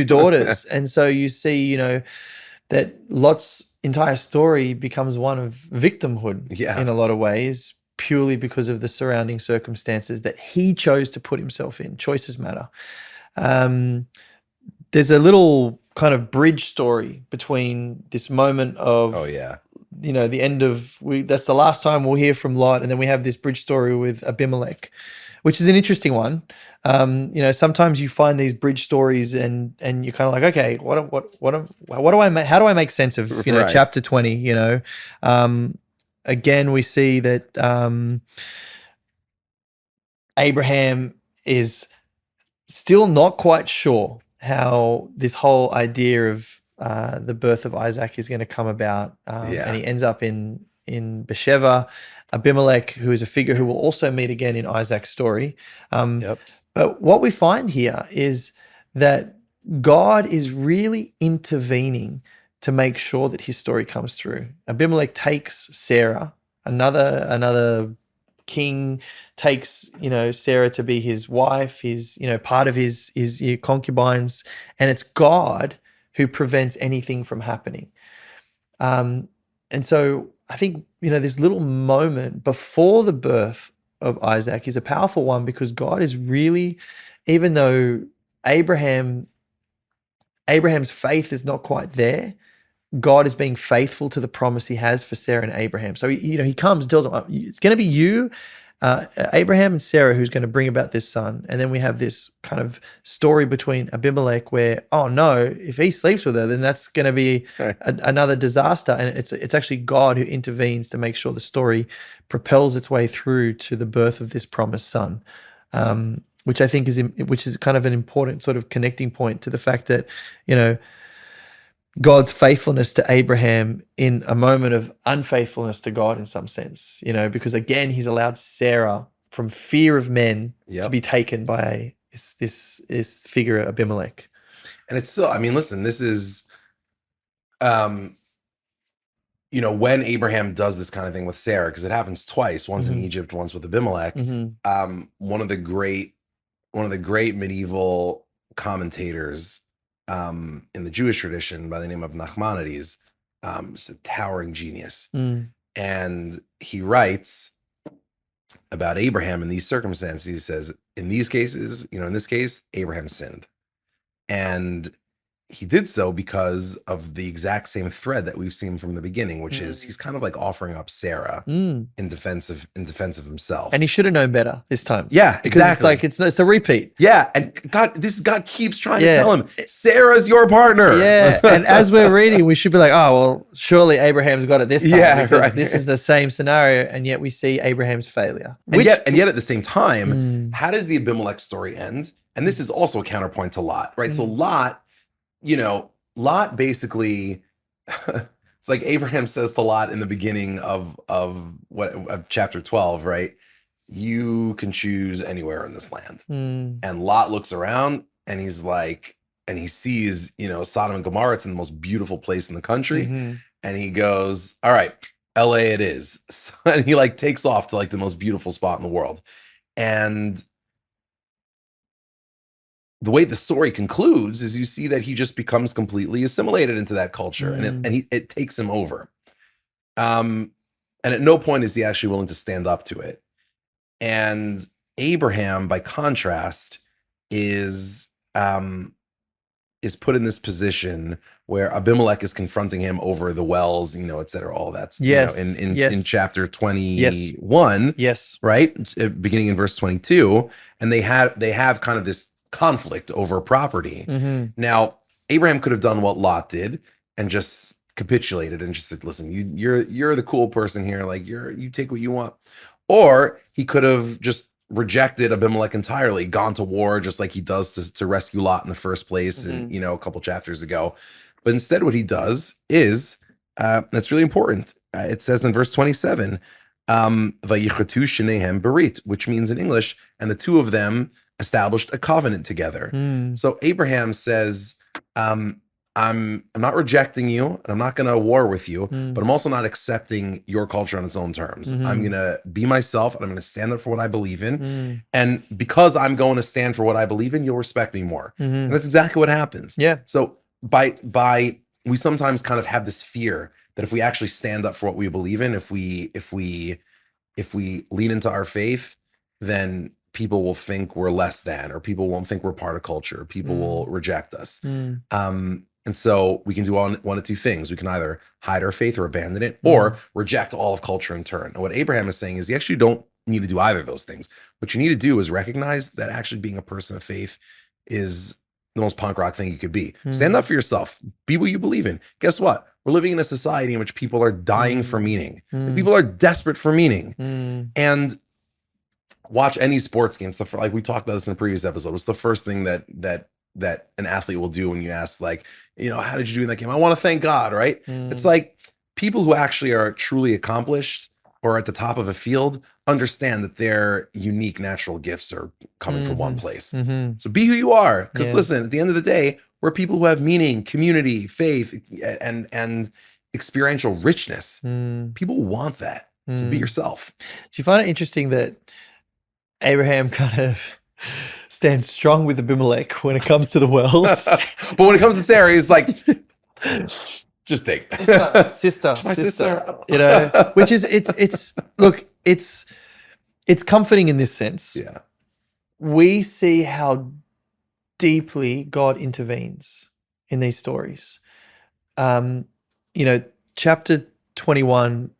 daughters. And so you see, that Lot's entire story becomes one of victimhood Yeah. in a lot of ways, purely because of the surrounding circumstances that he chose to put himself in. Choices matter. There's a little kind of bridge story between this moment of, Oh yeah. the end of, that's the last time we'll hear from Lot, and then we have this bridge story with Abimelech, which is an interesting one. Sometimes you find these bridge stories and you're kind of like, okay, how do I make sense of, Right. chapter 20, again, we see that Abraham is still not quite sure how this whole idea of the birth of Isaac is going to come about. And he ends up in Beersheba. Abimelech, who is a figure who we'll also meet again in Isaac's story. But what we find here is that God is really intervening to make sure that his story comes through. Abimelech takes Sarah, another king takes, Sarah to be his wife, his, part of his concubines, and it's God who prevents anything from happening. And so I think, this little moment before the birth of Isaac is a powerful one, because God is really, even though Abraham's faith is not quite there, God is being faithful to the promise he has for Sarah and Abraham. So, he comes and tells them, it's going to be you, Abraham and Sarah, who's going to bring about this son. And then we have this kind of story between Abimelech where, oh no, if he sleeps with her, then that's going to be another disaster. And it's actually God who intervenes to make sure the story propels its way through to the birth of this promised son. Which I think which is kind of an important sort of connecting point to the fact that, God's faithfulness to Abraham in a moment of unfaithfulness to God in some sense, because again, he's allowed Sarah, from fear of men, to be taken by this figure Abimelech. And it's still, listen, this is, when Abraham does this kind of thing with Sarah, because it happens twice, once in Egypt, once with Abimelech. One of the great medieval commentators in the Jewish tradition by the name of Nachmanides, is a towering genius. And he writes about Abraham in these circumstances. He says, in these cases, in this case, Abraham sinned. And he did so because of the exact same thread that we've seen from the beginning, which is he's kind of like offering up Sarah in defense of himself. And he should have known better this time. Yeah, because exactly. It's a repeat. Yeah, and God keeps trying to tell him, Sarah's your partner. Yeah, and as we're reading, we should be like, oh, well, surely Abraham's got it this time, because this is the same scenario, and yet we see Abraham's failure. And yet at the same time, how does the Abimelech story end? And this is also a counterpoint to Lot, right? So Lot basically, it's like Abraham says to Lot in the beginning of chapter 12, right? You can choose anywhere in this land. And Lot looks around and he's like, and he sees, Sodom and Gomorrah, it's in the most beautiful place in the country. And he goes, all right, LA it is. So, and he takes off to the most beautiful spot in the world. And the way the story concludes is you see that he just becomes completely assimilated into that culture, and it takes him over. And at no point is he actually willing to stand up to it. And Abraham, by contrast, is put in this position where Abimelech is confronting him over the wells, et cetera, all that. In chapter 21, right, beginning in verse 22, and they have kind of this conflict over property. Now, Abraham could have done what Lot did and just capitulated and just said, listen, you're the cool person here, you take what you want. Or he could have just rejected Abimelech entirely, gone to war just like he does to rescue Lot in the first place, and a couple chapters ago. But instead what he does is that's really important. It says in verse 27, Vayichatu shenehem berit, which means in English, and the two of them established a covenant together. So Abraham says, I'm not rejecting you, and I'm not going to war with you, but I'm also not accepting your culture on its own terms. I'm going to be myself, and I'm going to stand up for what I believe in. And because I'm going to stand for what I believe in, you'll respect me more. And that's exactly what happens. Yeah. So we sometimes kind of have this fear that if we actually stand up for what we believe in, if we lean into our faith, then people will think we're less than, or people won't think we're part of culture. People will reject us. And so we can do one of two things. We can either hide our faith or abandon it, or reject all of culture in turn. And what Abraham is saying is you actually don't need to do either of those things. What you need to do is recognize that actually being a person of faith is the most punk rock thing you could be. Stand up for yourself. Be what you believe in. Guess what? We're living in a society in which people are dying for meaning. And people are desperate for meaning. And watch any sports games. Like we talked about this in a previous episode. What's the first thing that an athlete will do when you ask, like, how did you do in that game? I want to thank God, right? It's like people who actually are truly accomplished or at the top of a field understand that their unique natural gifts are coming from one place. So be who you are. Because listen, at the end of the day, we're people who have meaning, community, faith, and experiential richness. People want that. So be yourself. Do you find it interesting that Abraham kind of stands strong with Abimelech when it comes to the wells? But when it comes to Sarah, he's like, just take it. Sister, my sister. Which is, it's comforting in this sense. Yeah. We see how deeply God intervenes in these stories. Chapter 21,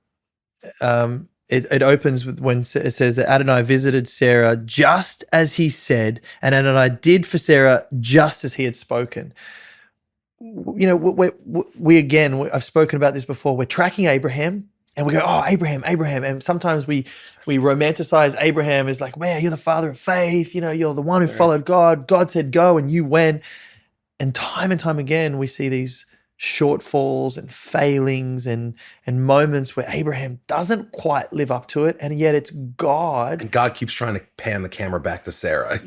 it opens with when it says that Adonai visited Sarah just as he said, and Adonai did for Sarah just as he had spoken. We again, I've spoken about this before, we're tracking Abraham and we go, oh, Abraham. And sometimes we romanticize Abraham as like, man, you're the father of faith. You're the one who followed God. God said go and you went. And time again, we see these shortfalls and failings and moments where Abraham doesn't quite live up to it, and yet it's God. And God keeps trying to pan the camera back to Sarah.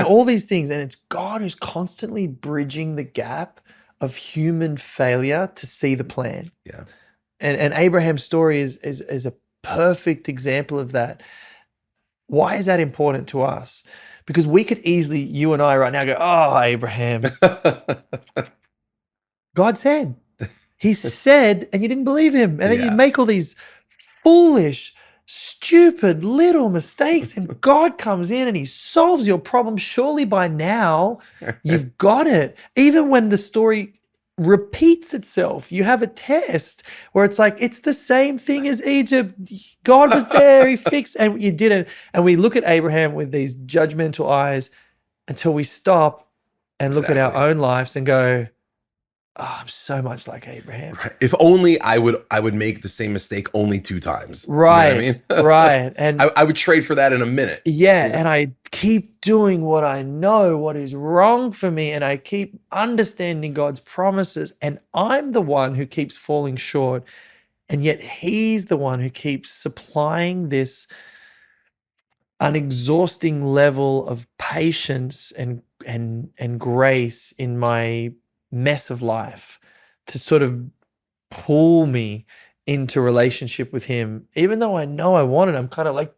All these things. And it's God who's constantly bridging the gap of human failure to see the plan. Yeah. And Abraham's story is a perfect example of that. Why is that important to us? Because we could easily, you and I right now, go, oh, Abraham. God said. He said, and you didn't believe him. And then you make all these foolish, stupid little mistakes, and God comes in and he solves your problem. Surely by now you've got it. Even when the story repeats itself, you have a test where it's like, it's the same thing as Egypt. God was there, he fixed, and you didn't. And we look at Abraham with these judgmental eyes until we stop and look at our own lives and go, oh, I'm so much like Abraham. Right. If only I would make the same mistake only 2 times. Right. You know what I mean? Right. And I would trade for that in a minute. Yeah. And I keep doing what I know, what is wrong for me. And I keep understanding God's promises. And I'm the one who keeps falling short. And yet he's the one who keeps supplying this unexhausting level of patience and grace in my mess of life to sort of pull me into relationship with him. Even though I know I want it, I'm kind of like,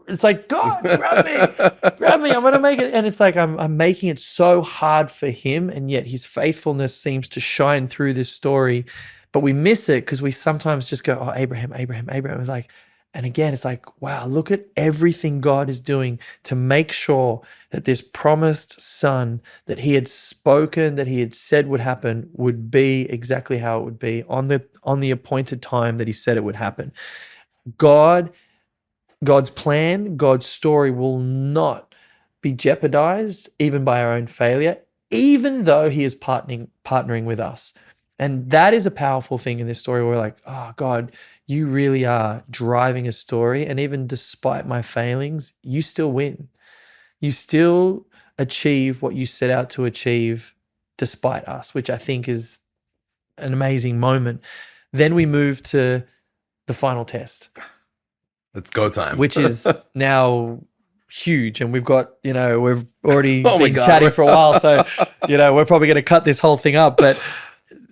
it's like, God, grab me, I'm going to make it. And it's like, I'm making it so hard for him. And yet his faithfulness seems to shine through this story, but we miss it because we sometimes just go, oh, Abraham. It's like, and again, it's like, wow, look at everything God is doing to make sure that this promised son that he had spoken, that he had said would happen, would be exactly how it would be on the appointed time that he said it would happen. God's plan, God's story will not be jeopardized even by our own failure, even though he is partnering with us. And that is a powerful thing in this story where we're like, oh, God, you really are driving a story. And even despite my failings, you still win. You still achieve what you set out to achieve despite us, which I think is an amazing moment. Then we move to the final test. It's go time. Which is now huge. And we've got, we've already been chatting for a while. So, we're probably going to cut this whole thing up. But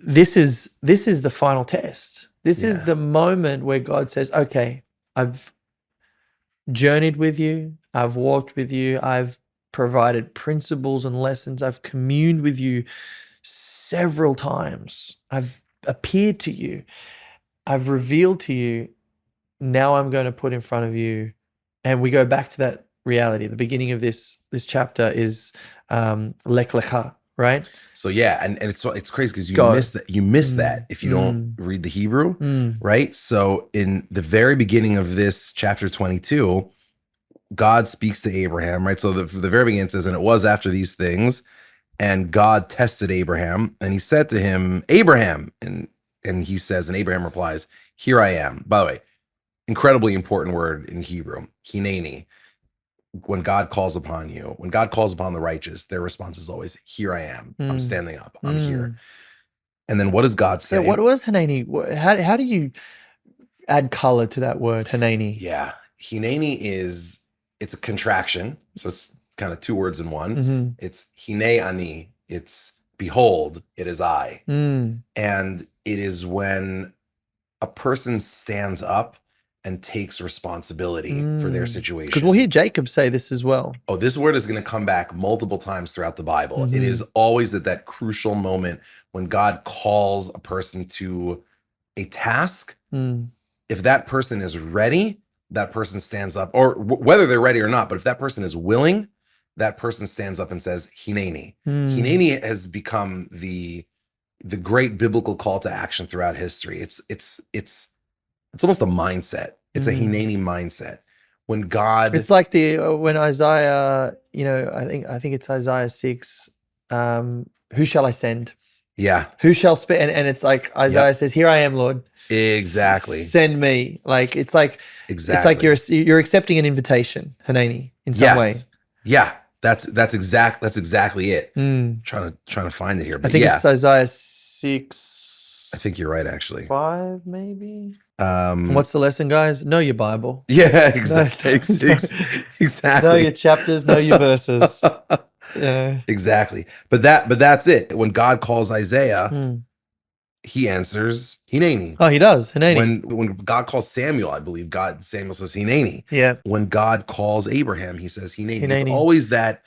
this is the final test. This is the moment where God says, okay, I've journeyed with you. I've walked with you. I've provided principles and lessons. I've communed with you several times. I've appeared to you. I've revealed to you. Now I'm going to put in front of you. And we go back to that reality. The beginning of this chapter is Lech Lecha, right? So yeah, and it's crazy because you Go. miss that. You miss that if you don't read the Hebrew, right? So in the very beginning of this chapter 22, God speaks to Abraham, right? So the very beginning says, and it was after these things, and God tested Abraham, and he said to him, Abraham, and he says, and Abraham replies, here I am. By the way, incredibly important word in Hebrew, hineni. When God calls upon you, when God calls upon the righteous, their response is always, here I am. I'm standing up. I'm here. And then what does God say? Yeah, what was Hineni? How do you add color to that word, Hineni? Yeah. Hineni it's a contraction. So it's kind of two words in one. It's hine ani. It's behold, it is I. And it is when a person stands up and takes responsibility for their situation. Because we'll hear Jacob say this as well. Oh, this word is going to come back multiple times throughout the Bible. It is always at that crucial moment when God calls a person to a task. If that person is ready, that person stands up, or whether they're ready or not, but if that person is willing, that person stands up and says, Hineni. Hineni has become the great biblical call to action throughout history. It's almost a mindset. It's a Hineni mindset. When God, it's like when Isaiah, I think it's Isaiah 6. Who shall I send? Yeah. Who shall speak? And it's like Isaiah says, "Here I am, Lord." Exactly. Send me. Like it's like you're accepting an invitation, Hineni, in some way. Yeah. That's exactly it. Trying to find it here. But I think it's Isaiah 6. I think you're right, actually. 5, maybe. And what's the lesson, guys? Know your Bible. Yeah, exactly. Exactly. Know your chapters, know your verses. Exactly. But that's it. When God calls Isaiah, he answers Hineni. Oh, he does. Hineni. When God calls Samuel, I believe Samuel says Hineni. Yeah. When God calls Abraham, he says Hineni. It's always that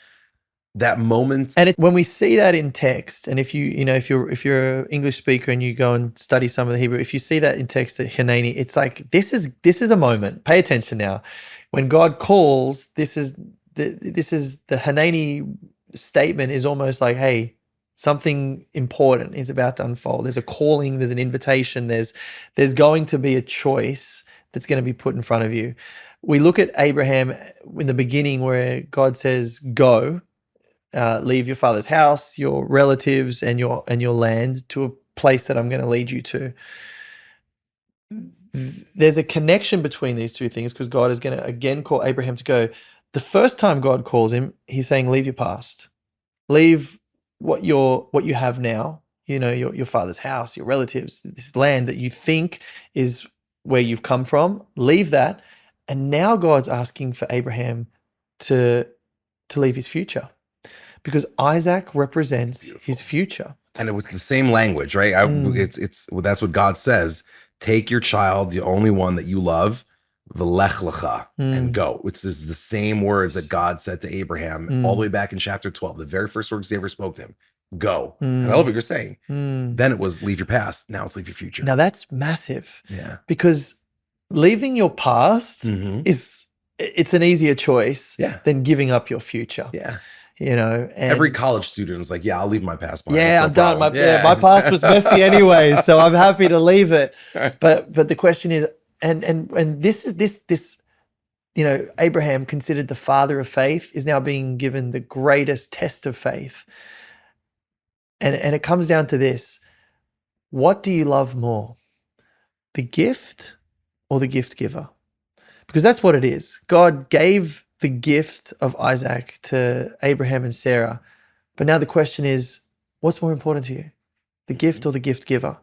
moment. And when we see that in text, and if you're an English speaker and you go and study some of the Hebrew, if you see that in text, that Hineni, it's like this is a moment. Pay attention now. When God calls, this is the Hineni statement is almost like, hey, something important is about to unfold. There's a calling, there's an invitation, there's going to be a choice that's going to be put in front of you. We look at Abraham in the beginning where God says, go, leave your father's house, your relatives, and your land to a place that I'm going to lead you to. There's a connection between these two things because God is going to again call Abraham to go. The first time God calls him, he's saying, leave your past. Leave what you have now, your father's house, your relatives, this land that you think is where you've come from. Leave that. And now God's asking for Abraham to leave his future, because Isaac represents his future. And it was the same language, right? That's what God says. Take your child, the only one that you love, v'lech lecha, and go, which is the same words that God said to Abraham all the way back in chapter 12, the very first words he ever spoke to him, go. And I love what you're saying. Then it was leave your past. Now it's leave your future. Now that's massive. Yeah. Because leaving your past it's an easier choice than giving up your future. Yeah. And every college student is like, yeah, I'll leave my past behind. Yeah, I'm done. My past was messy anyway, so I'm happy to leave it. But the question is, and this is Abraham, considered the father of faith, is now being given the greatest test of faith. And it comes down to this: what do you love more, the gift or the gift giver? Because that's what it is. God gave the gift of Isaac to Abraham and Sarah. But now the question is, what's more important to you, the gift or the gift giver?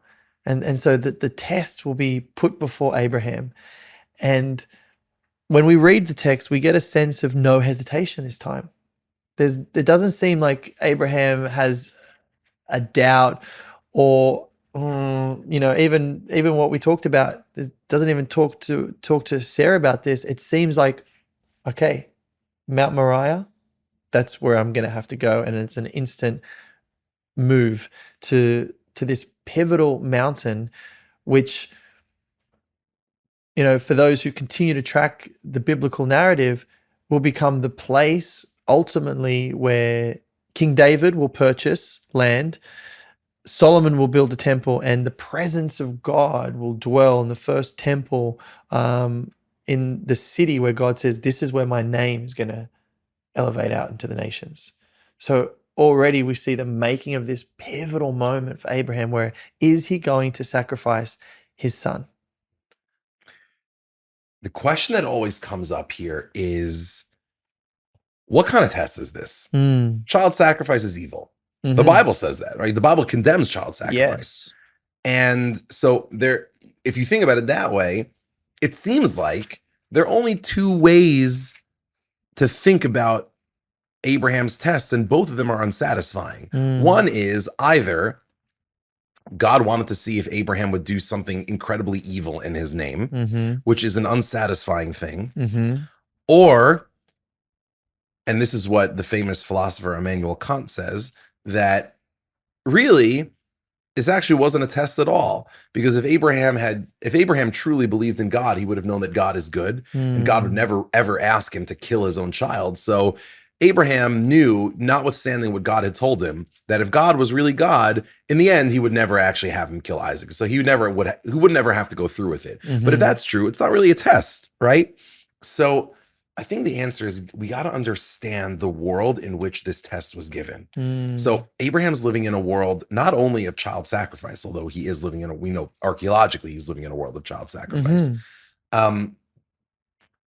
And so the test will be put before Abraham. And when we read the text, we get a sense of no hesitation this time. It doesn't seem like Abraham has a doubt, or even what we talked about. It doesn't even talk to Sarah about this. It seems like, okay, Mount Moriah, that's where I'm going to have to go. And it's an instant move to to this pivotal mountain, which, for those who continue to track the biblical narrative, will become the place ultimately where King David will purchase land, Solomon will build a temple, and the presence of God will dwell in the first temple in the city where God says, this is where my name is going to elevate out into the nations. So already we see the making of this pivotal moment for Abraham, where is he going to sacrifice his son? The question that always comes up here is, what kind of test is this? Child sacrifice is evil. The Bible says that, right? The Bible condemns child sacrifice. Yes. And so if you think about it that way, it seems like there are only two ways to think about Abraham's tests, and both of them are unsatisfying. One is either God wanted to see if Abraham would do something incredibly evil in his name, which is an unsatisfying thing, or, and this is what the famous philosopher Immanuel Kant says, that really this actually wasn't a test at all, because if Abraham truly believed in God, he would have known that God is good, and God would never ever ask him to kill his own child. So Abraham knew, notwithstanding what God had told him, that if God was really God, in the end he would never actually have him kill Isaac. So he would never have to go through with it. But if that's true, it's not really a test, right? So I think the answer is, we got to understand the world in which this test was given. So Abraham's living in a world not only of child sacrifice, although he is living we know archaeologically he's living in a world of child sacrifice. But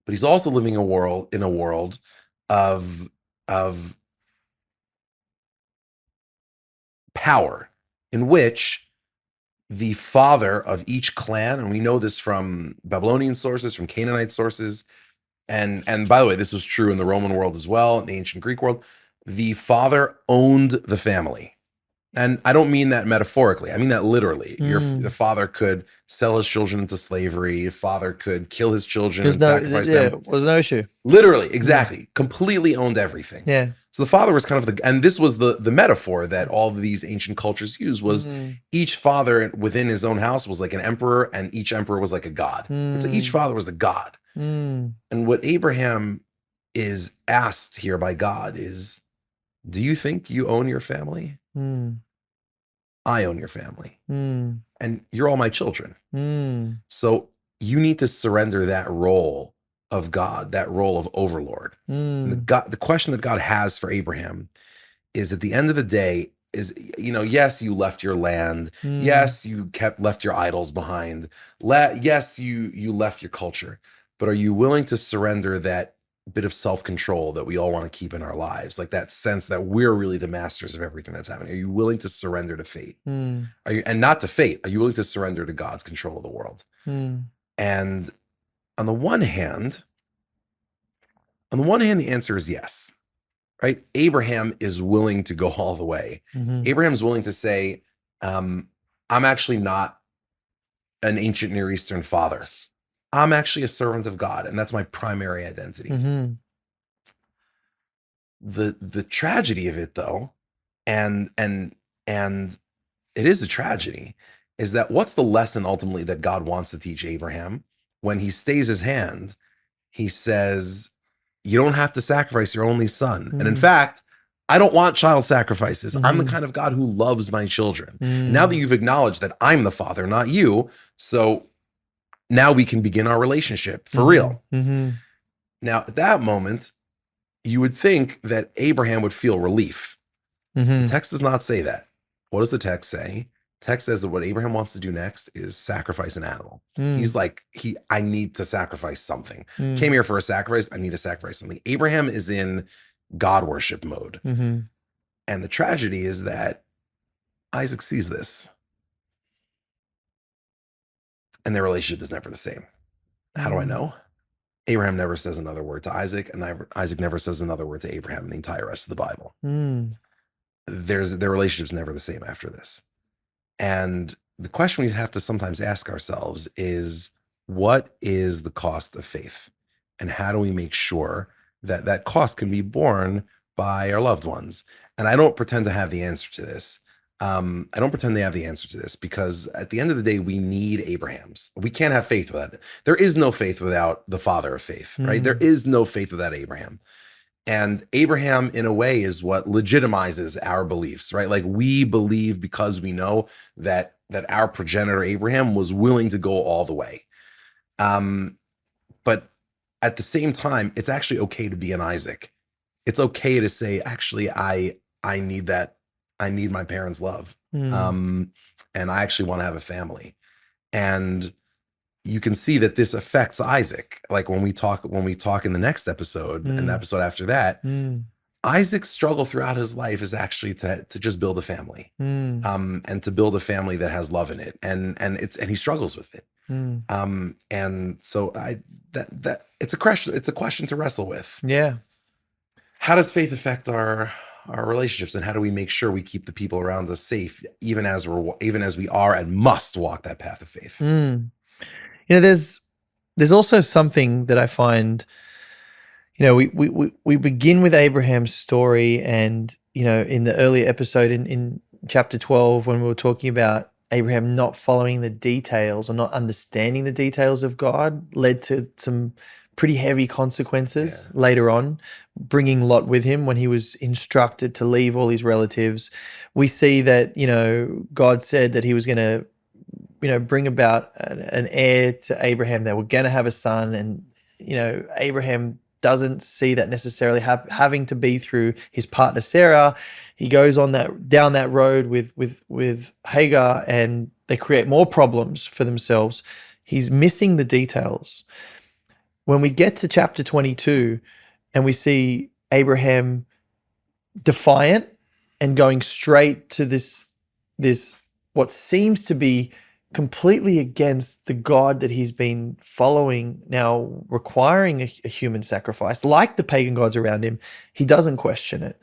he's also living in a world of power, in which the father of each clan, and we know this from Babylonian sources, from Canaanite sources, and by the way, this was true in the Roman world as well, in the ancient Greek world, the father owned the family. And I don't mean that metaphorically. I mean that literally. The father could sell his children into slavery. The father could kill his children and sacrifice them. Was no issue. Literally, exactly. Completely owned everything. Yeah. So the father was kind of and this was the metaphor that all of these ancient cultures used, was each father within his own house was like an emperor, and each emperor was like a god. So each father was a god. And what Abraham is asked here by God is, do you think you own your family? I own your family. And you're all my children. So you need to surrender that role of God, that role of overlord. And the question that God has for Abraham is, at the end of the day, is, yes, you left your land. Yes, you left your idols behind. Yes, you left your culture. But are you willing to surrender that bit of self-control that we all want to keep in our lives, like that sense that we're really the masters of everything that's happening? Are you willing to surrender to fate? And not to fate, are you willing to surrender to God's control of the world? And on the one hand, the answer is yes, right? Abraham is willing to go all the way. Abraham's willing to say, I'm actually not an ancient Near Eastern father. I'm actually a servant of God, and that's my primary identity. The tragedy of it, though, and it is a tragedy, is that what's the lesson ultimately that God wants to teach Abraham? When he stays his hand, he says, you don't have to sacrifice your only son. And in fact, I don't want child sacrifices. I'm the kind of God who loves my children. Now that you've acknowledged that I'm the father, not you, so now we can begin our relationship for real. Now, at that moment, you would think that Abraham would feel relief. The text does not say that. What does the text say? The text says that what Abraham wants to do next is sacrifice an animal. He's like, I need to sacrifice something. Came here for a sacrifice. I need to sacrifice something. Abraham is in God worship mode. And the tragedy is that Isaac sees this, and their relationship is never the same. How do I know? Abraham never says another word to Isaac, and Isaac never says another word to Abraham in the entire rest of the Bible. Their relationship's never the same after this. And the question we have to sometimes ask ourselves is, what is the cost of faith? And how do we make sure that that cost can be borne by our loved ones? And I don't pretend to have the answer to this. I don't pretend they have the answer to this, because at the end of the day, we need Abraham's. We can't have faith without it. There is no faith without the father of faith, right? There is no faith without Abraham. And Abraham, in a way, is what legitimizes our beliefs, right? Like, we believe because we know that our progenitor Abraham was willing to go all the way. But at the same time, it's actually okay to be an Isaac. It's okay to say, actually, I need that. I need my parents' love. And I actually want to have a family. And you can see that this affects Isaac. Like, when we talk in the next episode and the episode after that, Isaac's struggle throughout his life is actually to just build a family, and to build a family that has love in it. And he struggles with it. And so that it's a question to wrestle with. Yeah. How does faith affect our relationships, and how do we make sure we keep the people around us safe, even as we are and must walk that path of faith? There's also something that I find, we begin with Abraham's story, and, in the earlier episode in chapter 12, when we were talking about Abraham not following the details or not understanding the details of God, led to some pretty heavy consequences later on, bringing Lot with him when he was instructed to leave all his relatives. We see that, God said that he was going to, bring about an heir to Abraham. They were going to have a son, and, Abraham doesn't see that necessarily having to be through his partner Sarah. He goes on down that road with Hagar, and they create more problems for themselves. He's missing the details. When we get to chapter 22 and we see Abraham defiant and going straight to this what seems to be completely against the God that he's been following, now requiring a human sacrifice, like the pagan gods around him, he doesn't question it.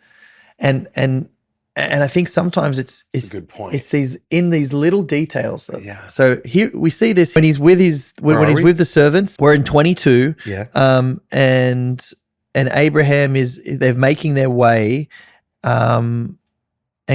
And I think sometimes it's a good point. It's these little details. Yeah. So here we see this when he's with with the servants. We're in 22. Yeah. And Abraham they're making their way. And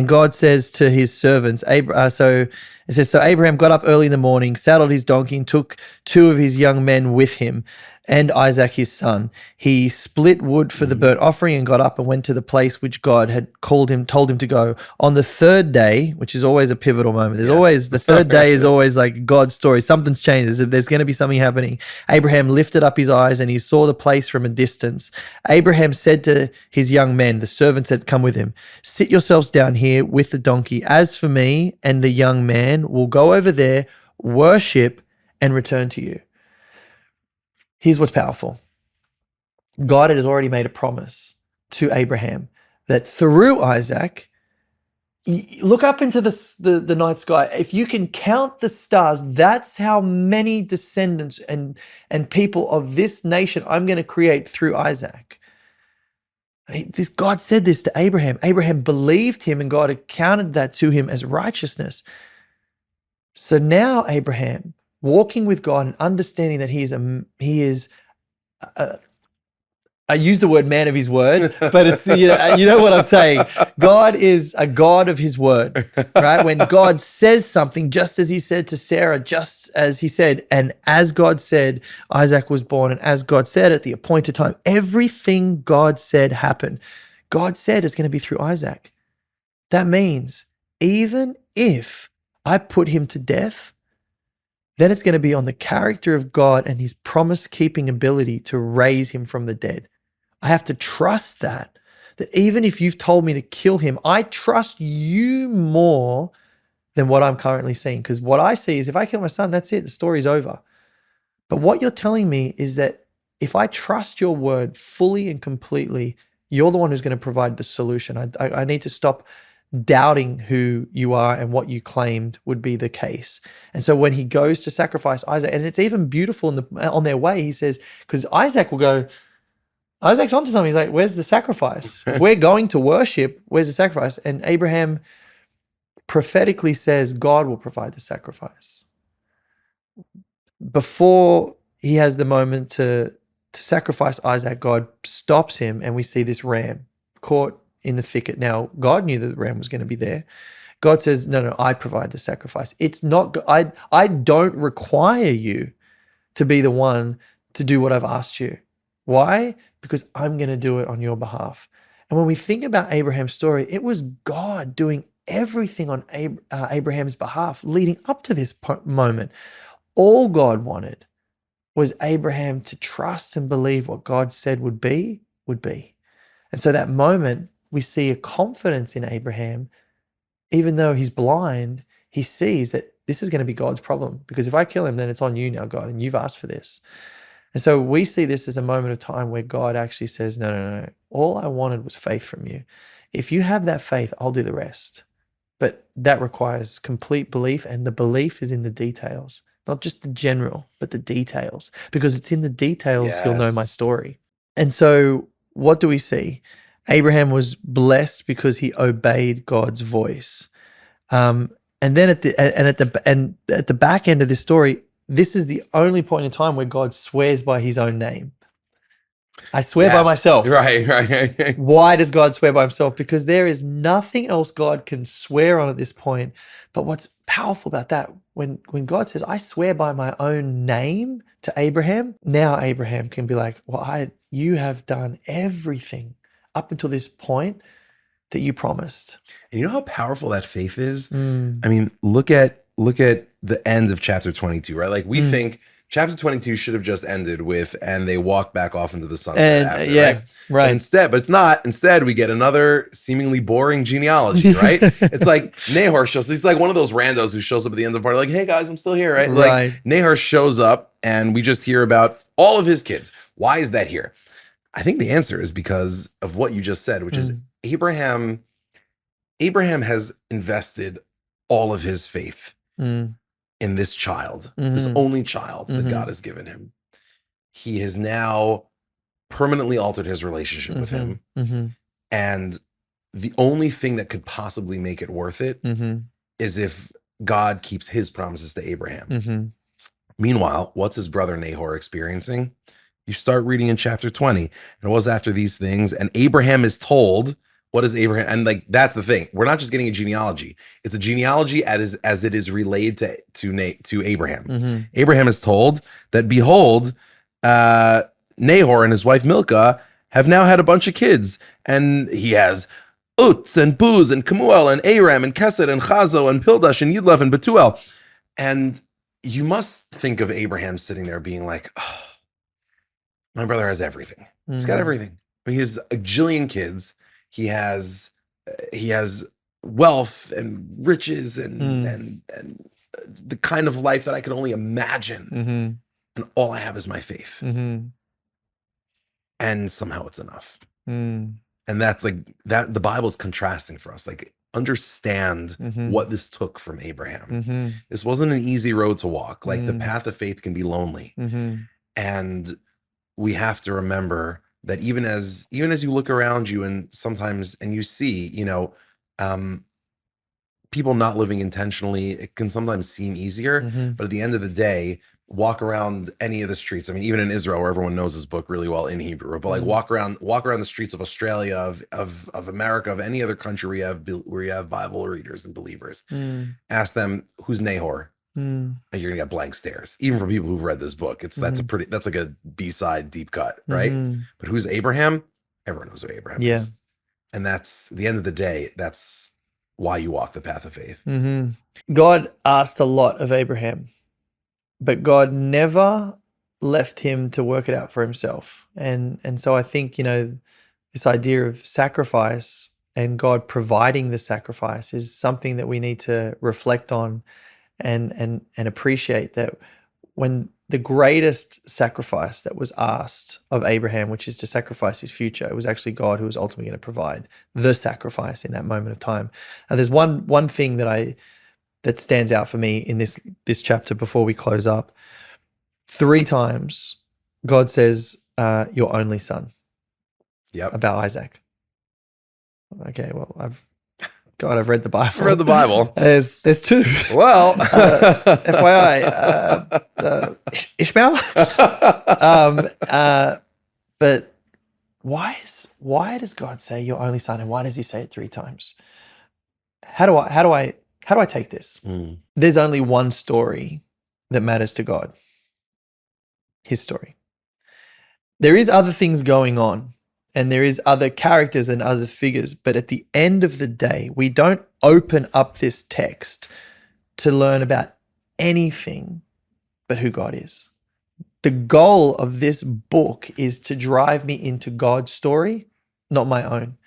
God says to his servants, so it says, so Abraham got up early in the morning, saddled his donkey, and took 2 of his young men with him and Isaac his son. He split wood for the burnt offering and got up and went to the place which God had told him to go. On the 3rd day, which is always a pivotal moment, the 3rd day is always like God's story. Something's changed. There's going to be something happening. Abraham lifted up his eyes and he saw the place from a distance. Abraham said to his young men, the servants that come with him, sit yourselves down here with the donkey. As for me and the young man, we'll go over there, worship, and return to you. Here's what's powerful. God had already made a promise to Abraham that through Isaac, look up into the night sky. If you can count the stars, that's how many descendants and people of this nation I'm going to create through Isaac. God said this to Abraham. Abraham believed him, and God accounted that to him as righteousness. So now Abraham, walking with God and understanding that he is I use the word man of his word, but it's, you know what I'm saying. God is a God of his word, right? When God says something, just as he said to Sarah, just as he said, and as God said, Isaac was born, and as God said at the appointed time, everything God said happened. God said it's going to be through Isaac. That means even if I put him to death, then it's going to be on the character of God and his promise-keeping ability to raise him from the dead. I have to trust that even if you've told me to kill him, I trust you more than what I'm currently seeing. Because what I see is if I kill my son, that's it. The story's over. But what you're telling me is that if I trust your word fully and completely, you're the one who's going to provide the solution. I need to stop doubting who you are and what you claimed would be the case. And so when he goes to sacrifice Isaac, and it's even beautiful on their way, he says, because Isaac's onto something. He's like, where's the sacrifice? If we're going to worship, where's the sacrifice? And Abraham prophetically says, God will provide the sacrifice. Before he has the moment to sacrifice Isaac, God stops him, and we see this ram caught in the thicket. Now, God knew that the ram was going to be there. God says, no, I provide the sacrifice. It's not, I don't require you to be the one to do what I've asked you. Why? Because I'm going to do it on your behalf. And when we think about Abraham's story, it was God doing everything on Abraham's behalf leading up to this moment. All God wanted was Abraham to trust and believe what God said would be, would be. And so that moment, we see a confidence in Abraham. Even though he's blind, he sees that this is going to be God's problem, because if I kill him, then it's on you now, God, and you've asked for this. And so we see this as a moment of time where God actually says, no. All I wanted was faith from you. If you have that faith, I'll do the rest. But that requires complete belief, and the belief is in the details, not just the general, but the details, because it's in the details you'll know my Yes. story. And so what do we see? Abraham was blessed because he obeyed God's voice. And then at the back end of this story, this is the only point in time where God swears by his own name. I swear by myself. Right. Why does God swear by himself? Because there is nothing else God can swear on at this point. But what's powerful about that, when God says, I swear by my own name to Abraham, now Abraham can be like, well, you have done everything up until this point that you promised. And you know how powerful that faith is? Mm. I mean, look at the end of chapter 22, right? Like we think chapter 22 should have just ended with, and they walk back off into the sunset after, right? But it's not. Instead, we get another seemingly boring genealogy, right? It's like Nahor shows. He's like one of those randos who shows up at the end of the party, like, hey guys, I'm still here, right? Like Nahor shows up and we just hear about all of his kids. Why is that here? I think the answer is because of what you just said, which is Abraham has invested all of his faith in this child, this only child that God has given him. He has now permanently altered his relationship with him. And the only thing that could possibly make it worth it is if God keeps his promises to Abraham. Meanwhile, what's his brother Nahor experiencing? You start reading in chapter 20. And it was after these things, and Abraham is told, what is Abraham? And like, that's the thing. We're not just getting a genealogy. It's a genealogy as it is relayed to Abraham. Abraham is told that, behold, Nahor and his wife Milcah have now had a bunch of kids. And he has Utz and Buz and Kemuel and Aram and Kesed and Chazo and Pildash and Yidlaf and Betuel. And you must think of Abraham sitting there being like, oh, my brother has everything. He's got everything. He has a jillion kids. He has wealth and riches and the kind of life that I could only imagine. And all I have is my faith. And somehow it's enough. And that's like that. The Bible is contrasting for us. Like, understand what this took from Abraham. This wasn't an easy road to walk. Like, the path of faith can be lonely. And we have to remember that even as you look around you and sometimes, and you see, people not living intentionally, it can sometimes seem easier, but at the end of the day, walk around any of the streets. I mean, even in Israel, where everyone knows this book really well in Hebrew, but like walk around the streets of Australia, of America, of any other country where you have Bible readers and believers. Ask them, who's Nahor? And you're gonna get blank stares, even from people who've read this book. That's like a B-side deep cut, right? But who's Abraham? Everyone knows who Abraham is. And that's the end of the day. That's why you walk the path of faith. God asked a lot of Abraham, but God never left him to work it out for himself. And so I think, this idea of sacrifice and God providing the sacrifice is something that we need to reflect on and appreciate, that when the greatest sacrifice that was asked of Abraham, which is to sacrifice his future, it was actually God who was ultimately going to provide the sacrifice in that moment of time. And there's one thing that stands out for me in this chapter before we close up. 3 times God says, your only son. About Isaac. Okay, well, I've read the Bible. I read the Bible. There's 2. Well, FYI, Ishmael. But why does God say your only son, and why does he say it 3 times? how do I take this? There's only one story that matters to God. His story. There is other things going on, and there is other characters and other figures, but at the end of the day, we don't open up this text to learn about anything but who God is. The goal of this book is to drive me into God's story, not my own.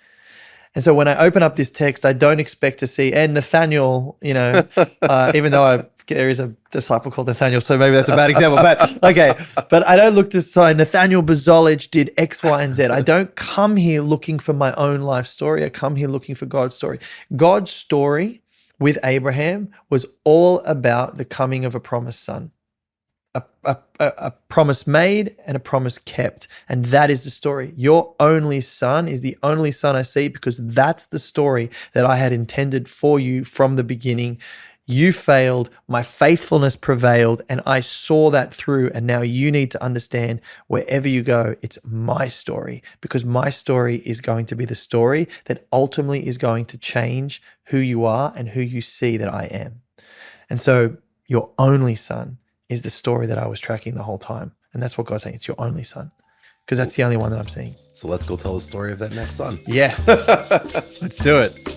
And so when I open up this text, I don't expect to see, and Nathaniel, even though there is a disciple called Nathaniel, so maybe that's a bad example, but okay. But I don't look to say Nathaniel Buzolic did X, Y, and Z. I don't come here looking for my own life story. I come here looking for God's story. God's story with Abraham was all about the coming of a promised son. A promise made and a promise kept. And that is the story. Your only son is the only son I see because that's the story that I had intended for you from the beginning. You failed, my faithfulness prevailed, and I saw that through. And now you need to understand wherever you go, it's my story, because my story is going to be the story that ultimately is going to change who you are and who you see that I am. And so your only son is the story that I was tracking the whole time. And that's what God's saying. It's your only son, because that's the only one that I'm seeing. So let's go tell the story of that next son. Yes. Let's do it.